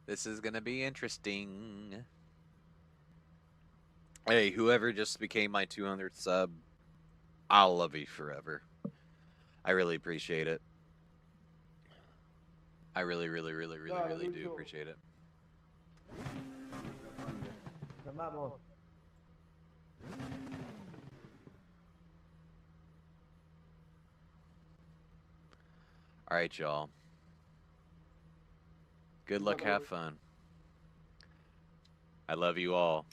This is gonna be interesting. Hey, whoever just became my 200th sub, I'll love you forever. I really appreciate it. I really do appreciate it. All right, y'all. Good luck, have fun. I love you all.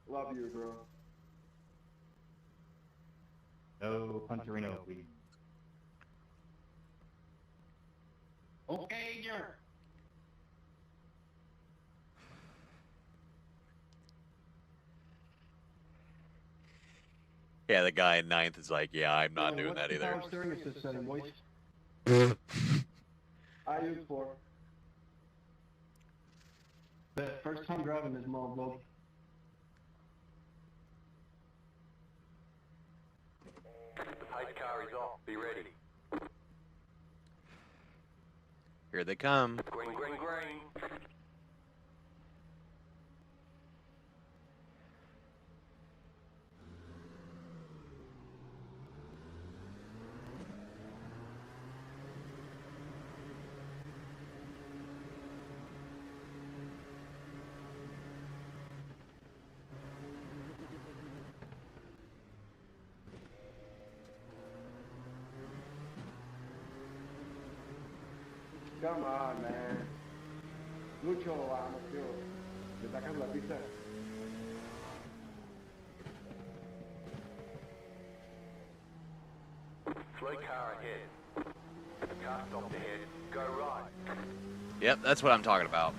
Love you, bro. No Punterino, please. Okay, Jer. Yeah, the guy in 9th is like, yeah, I'm not doing What's that the either. power steering assist setting, boys? I use 4. The first time driving this mode, bro. The pace car is off. Be ready. Here they come. Green, green, green. Come on, man. Mucho vamos, tío. Le sacas la pista. Slow car ahead. Car stopped ahead. Go right. Yep, that's what I'm talking about.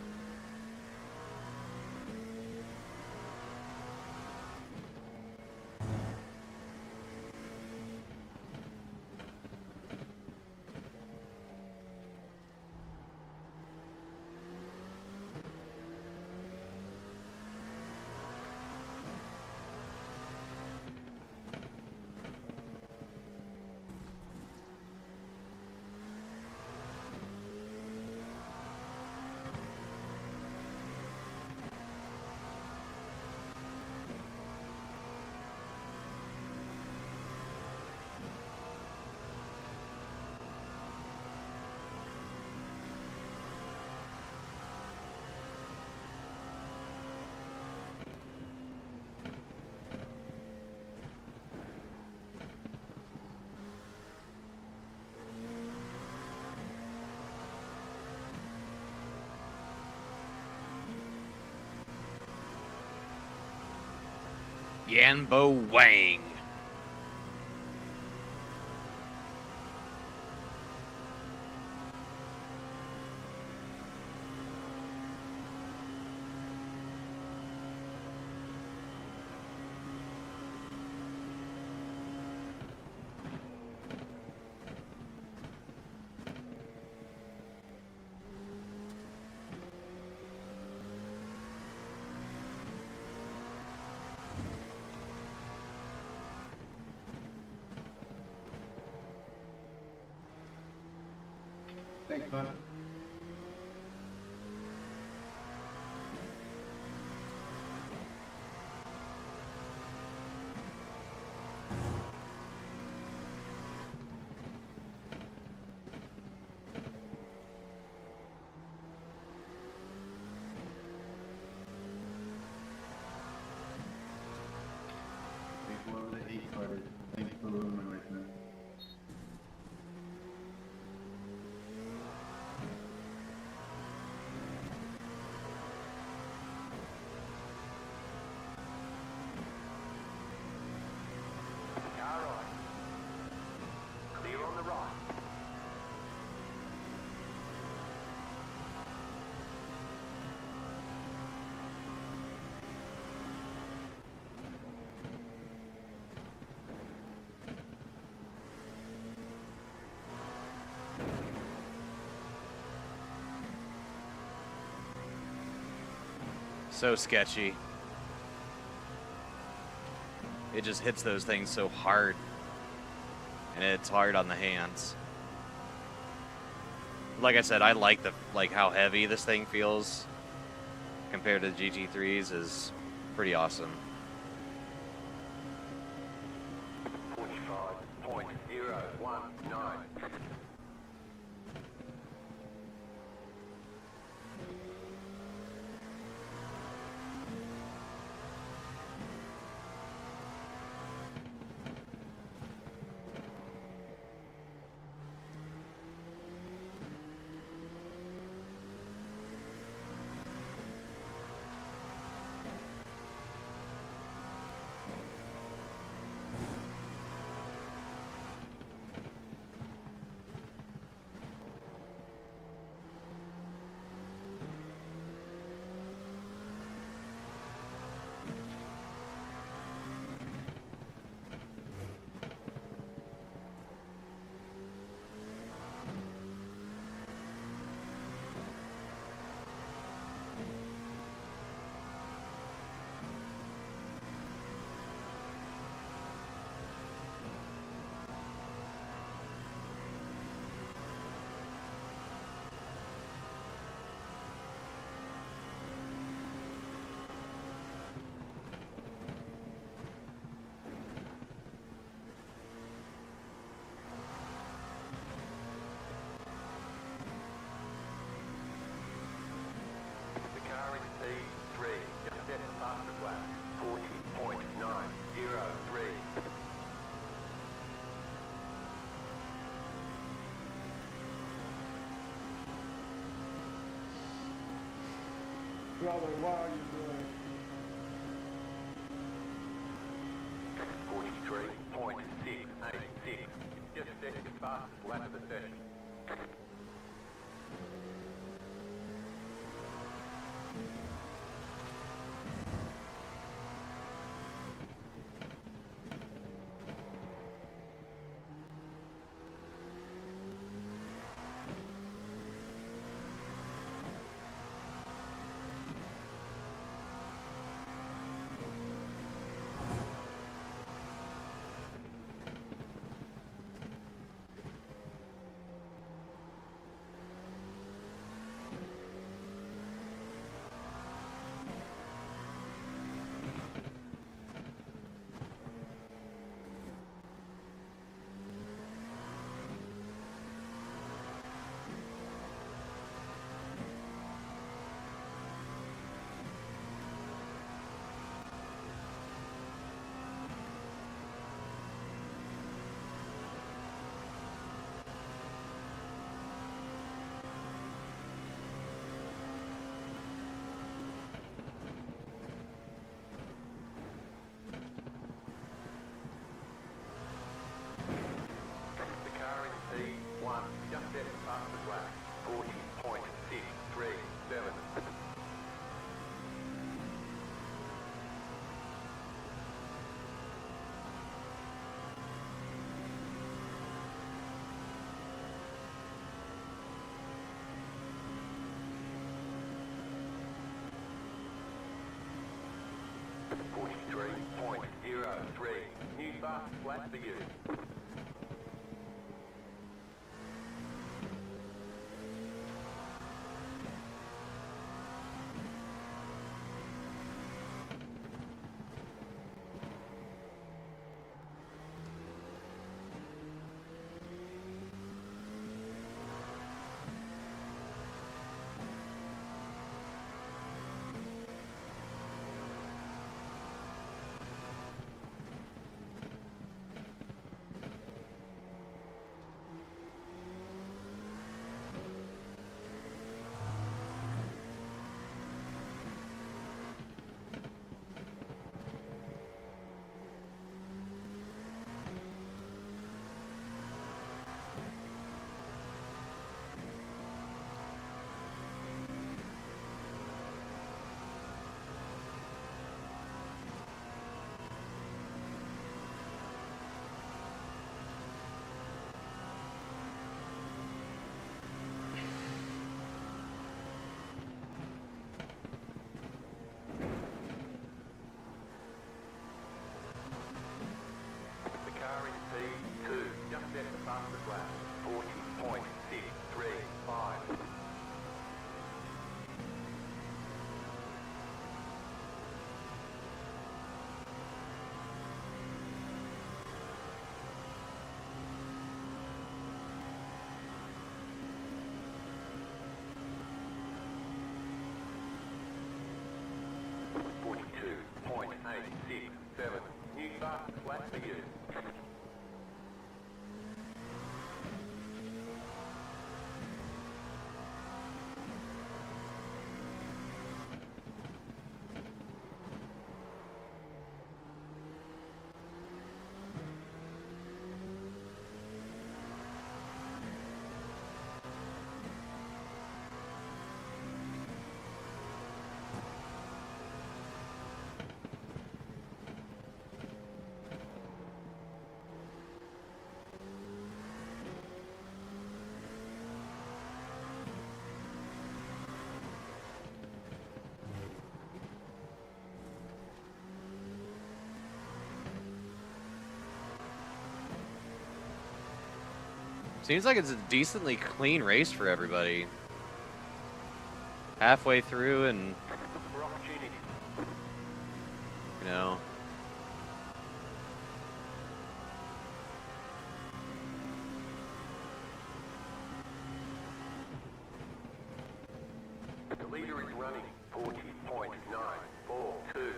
Yanbo Wang. Thanks, bud. Whoever the 8 card is, thanks for the room right now. Car right. Clear on the right. So sketchy. It just hits those things so hard. And it's hard on the hands. like I said, I like how heavy this thing feels compared to the GT3s is pretty awesome. 45.019. Brother, why are you doing? 43.686. Just set your fastest lap of the session. P1, just set the fastest lap. 40.637. New fast lap for you. .867. New fastest lap for you. Seems like it's a decently clean race for everybody. Halfway through and, you know. The leader is running 40.942.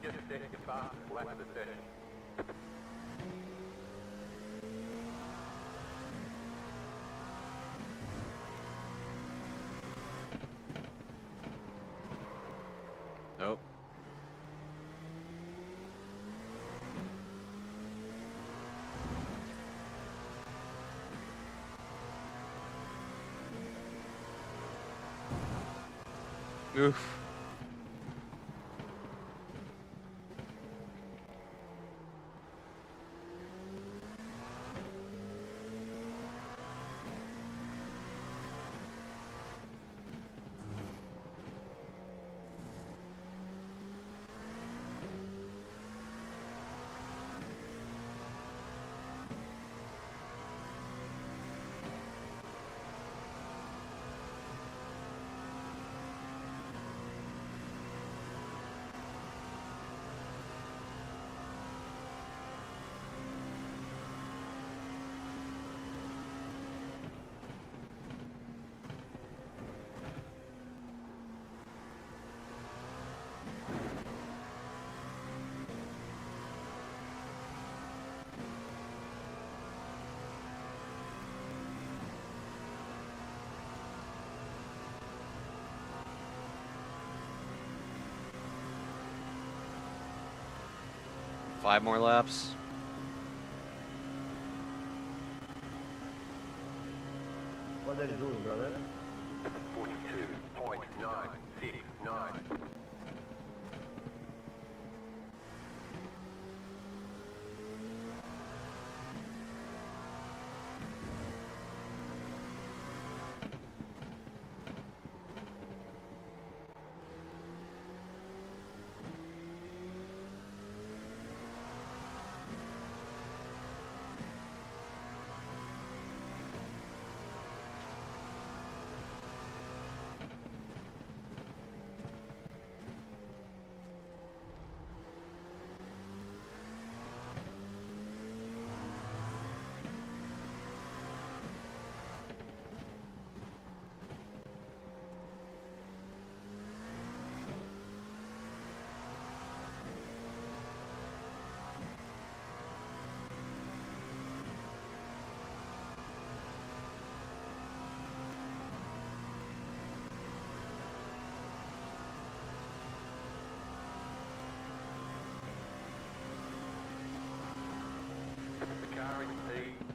Just set your fastest lap of the session. Nope. Oof. Five more laps. What are you doing, brother? 42.969.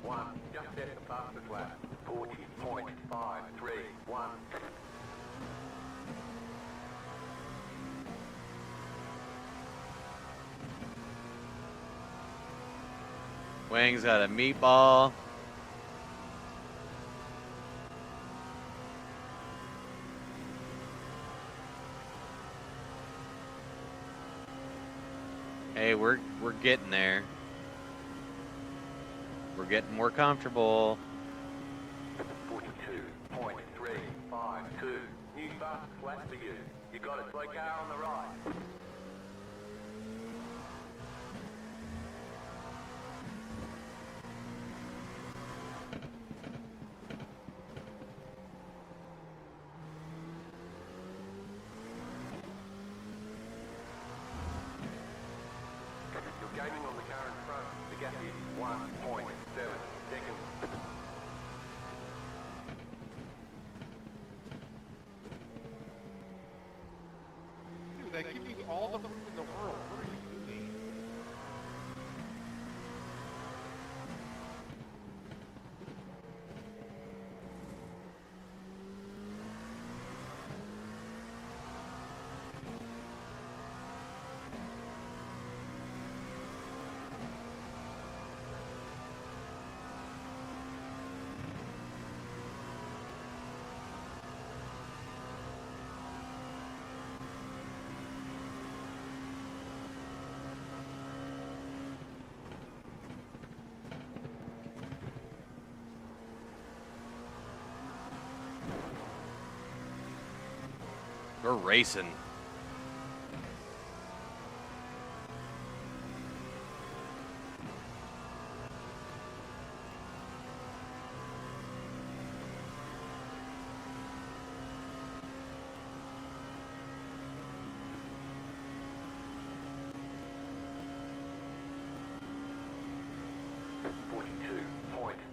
P1, just set the fastest lap, 40.531. Wang's got a meatball. we're getting there. We're getting more comfortable. 42.352. New fast flat for you. You got a slow car on the right. You're gaining on the car in front. The gap is 1.7 seconds. Dude, they give you all the room in the world. What are you doing? We're racing.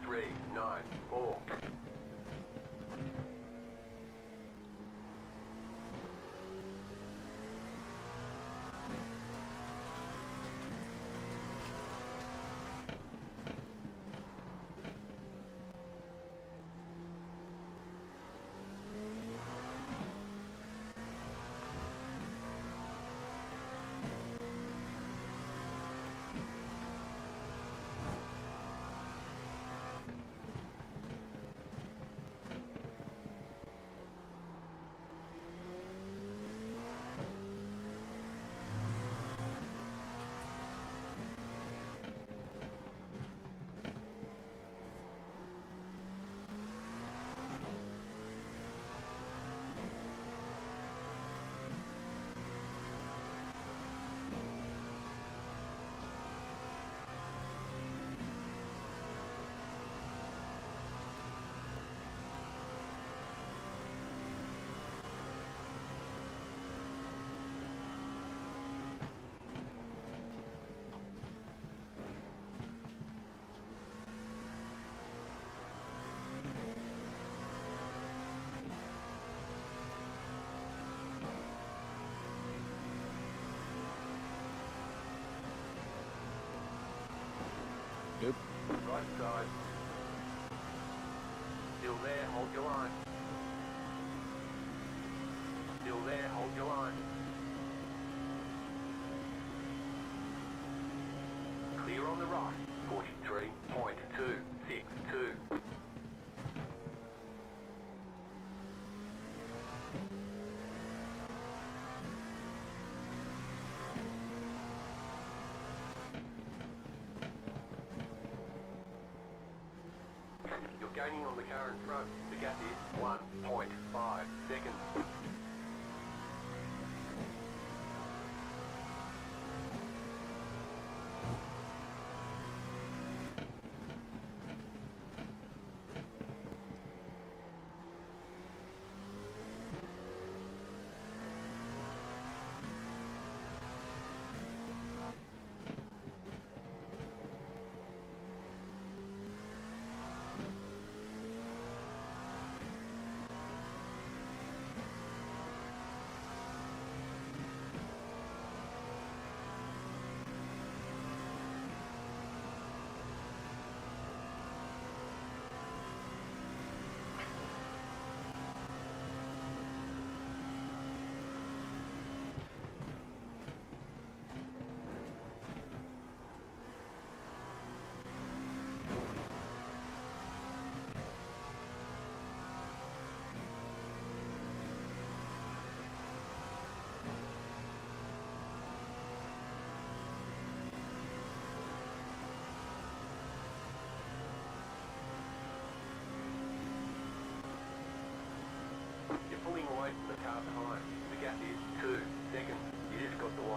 .394. Right side. Still there, hold your line. Still there, hold your line. Clear on the right. 43.262. You're gaining on the car in front. The gap is 1.5 seconds.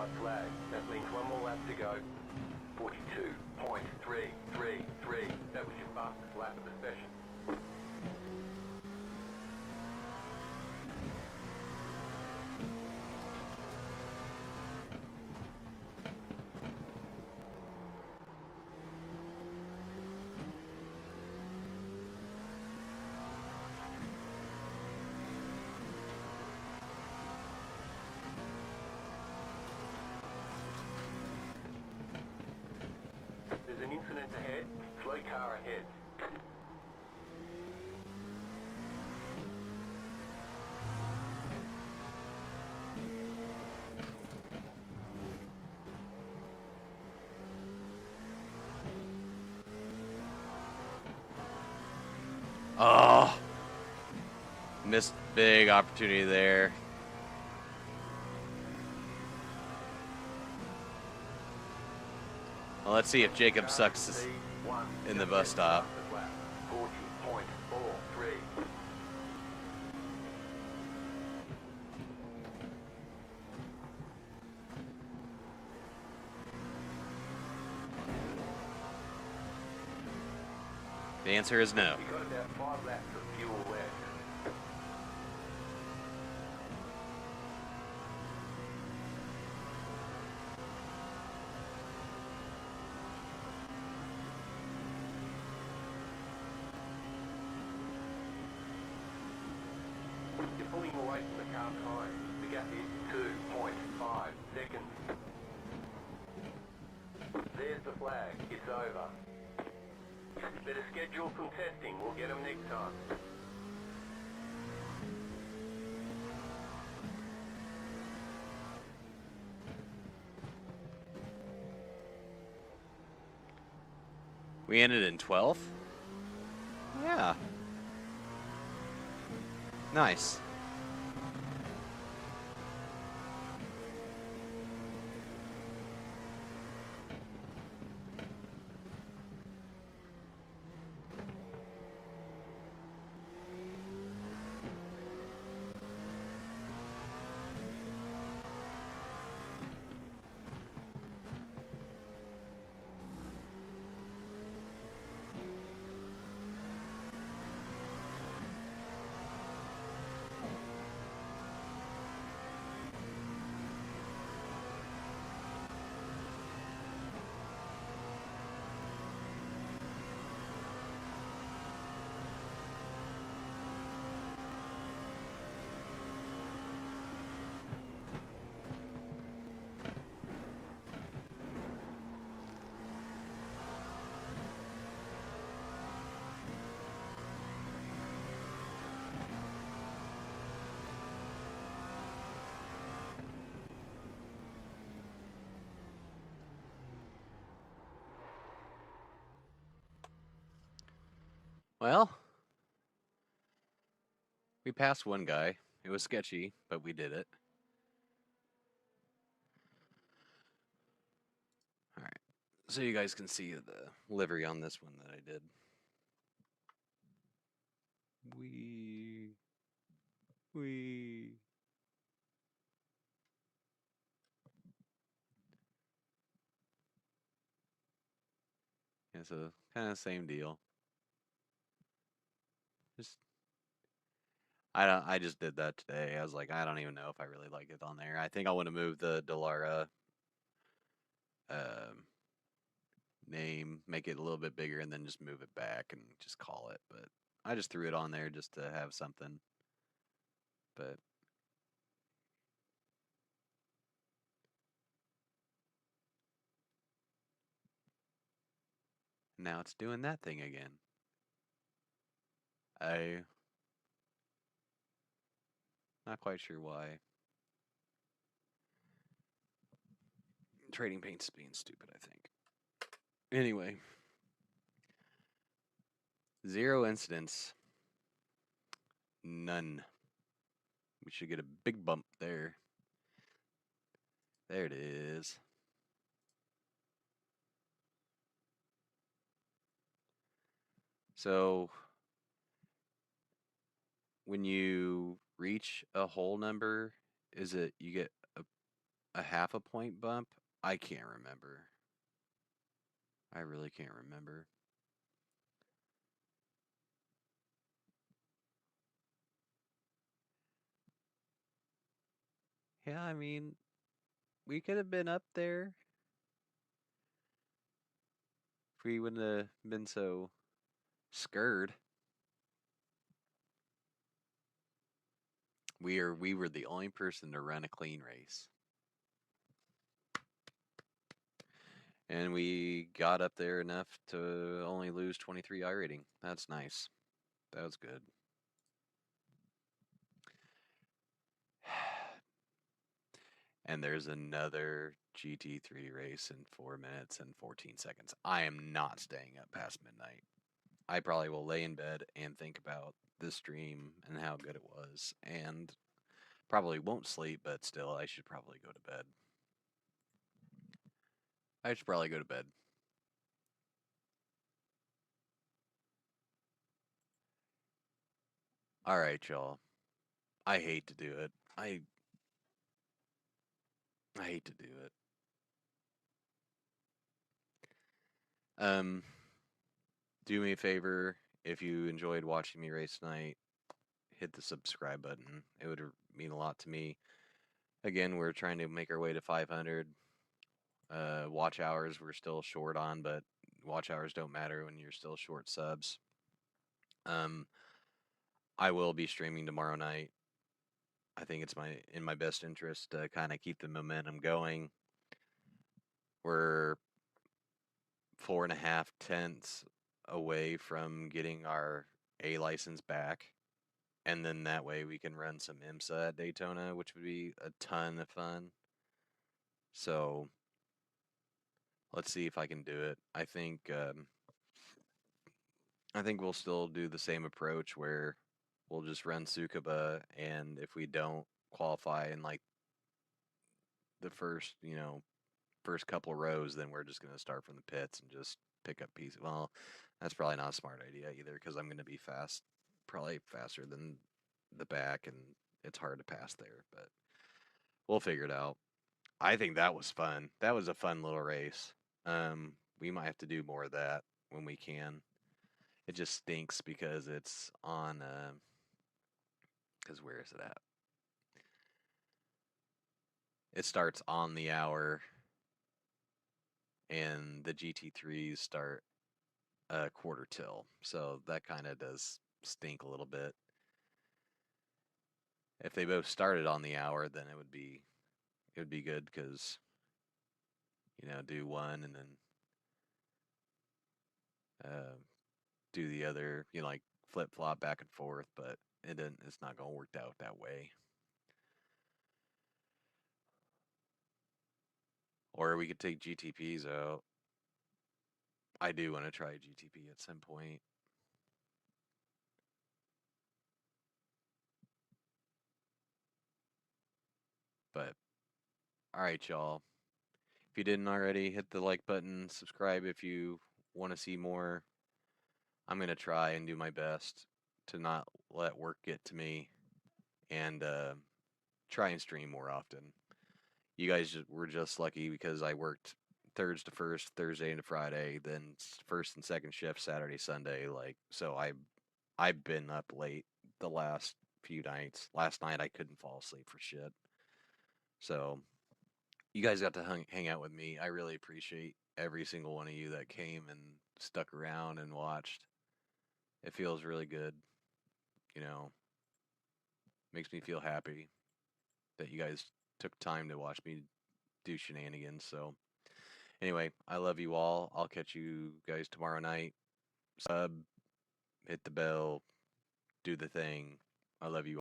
white flag. That means one more lap to go. 42.333. That was your fastest lap of the session. There's an incident ahead. Slow car ahead. Oh, missed big opportunity there. Well, let's see if Jacob sucks in the bus stop. 40.43. The answer is no. You got about 5 laps of fuel left. You're pulling away from the car time. The gap is 2.5 seconds. There's the flag. It's over. You better schedule some testing. We'll get them next time. We ended in 12th? Yeah. Nice. Well, we passed one guy. It was sketchy, but we did it. All right. So you guys can see the livery on this one that I did. We. Yeah, so kind of same deal. I just did that today. I was like, I don't even know if I really like it on there. I think I want to move the Delara name, make it a little bit bigger, and then just move it back and just call it. But I just threw it on there just to have something. But now it's doing that thing again. Not quite sure why. Trading Paint's being stupid, I think. Anyway. 0 incidents. None. We should get a big bump there. There it is. So when you reach a whole number, is it you get a half a point bump? I can't remember. I really can't remember. Yeah, I mean, we could have been up there if we wouldn't have been so scared. We were the only person to run a clean race. And we got up there enough to only lose 23 iRating. That's nice. That was good. And there's another GT3 race in 4 minutes and 14 seconds. I am not staying up past midnight. I probably will lay in bed and think about this stream and how good it was, and probably won't sleep, but still, I should probably go to bed. I should probably go to bed. All right, y'all. I hate to do it. I hate to do it. Do me a favor, if you enjoyed watching me race tonight, hit the subscribe button. It would mean a lot to me. Again, we're trying to make our way to 500. Watch hours we're still short on, but watch hours don't matter when you're still short subs. I will be streaming tomorrow night. I think it's in my best interest to kind of keep the momentum going. We're 4.5 tenths away from getting our A license back, and then that way we can run some IMSA at Daytona, which would be a ton of fun. So let's see if I can do it. I think we'll still do the same approach where we'll just run Tsukuba, and if we don't qualify in like the first couple rows, then we're just gonna start from the pits and just pick up pieces. Well, that's probably not a smart idea either, because I'm gonna be fast, probably faster than the back, and it's hard to pass there, but we'll figure it out. I think that was fun. That was a fun little race. We might have to do more of that when we can. It just stinks because it's on, because where is it at? It starts on the hour, and the GT3s start a quarter till. So that kind of does stink a little bit. If they both started on the hour, then it would be good, because do one and then do the other, like flip flop back and forth, but it's not going to work out that way. Or we could take GTPs out. I do want to try GTP at some point. But all right, y'all. If you didn't already, hit the like button, subscribe if you want to see more. I'm going to try and do my best to not let work get to me, and try and stream more often. You guys were just lucky because I worked thirds to first, Thursday into Friday, then first and second shift Saturday, Sunday. So I've been up late the last few nights. Last night I couldn't fall asleep for shit. So you guys got to hang out with me. I really appreciate every single one of you that came and stuck around and watched. It feels really good. Makes me feel happy that you guys took time to watch me do shenanigans. So anyway, I love you all. I'll catch you guys tomorrow night. Sub, hit the bell, do the thing. I love you all.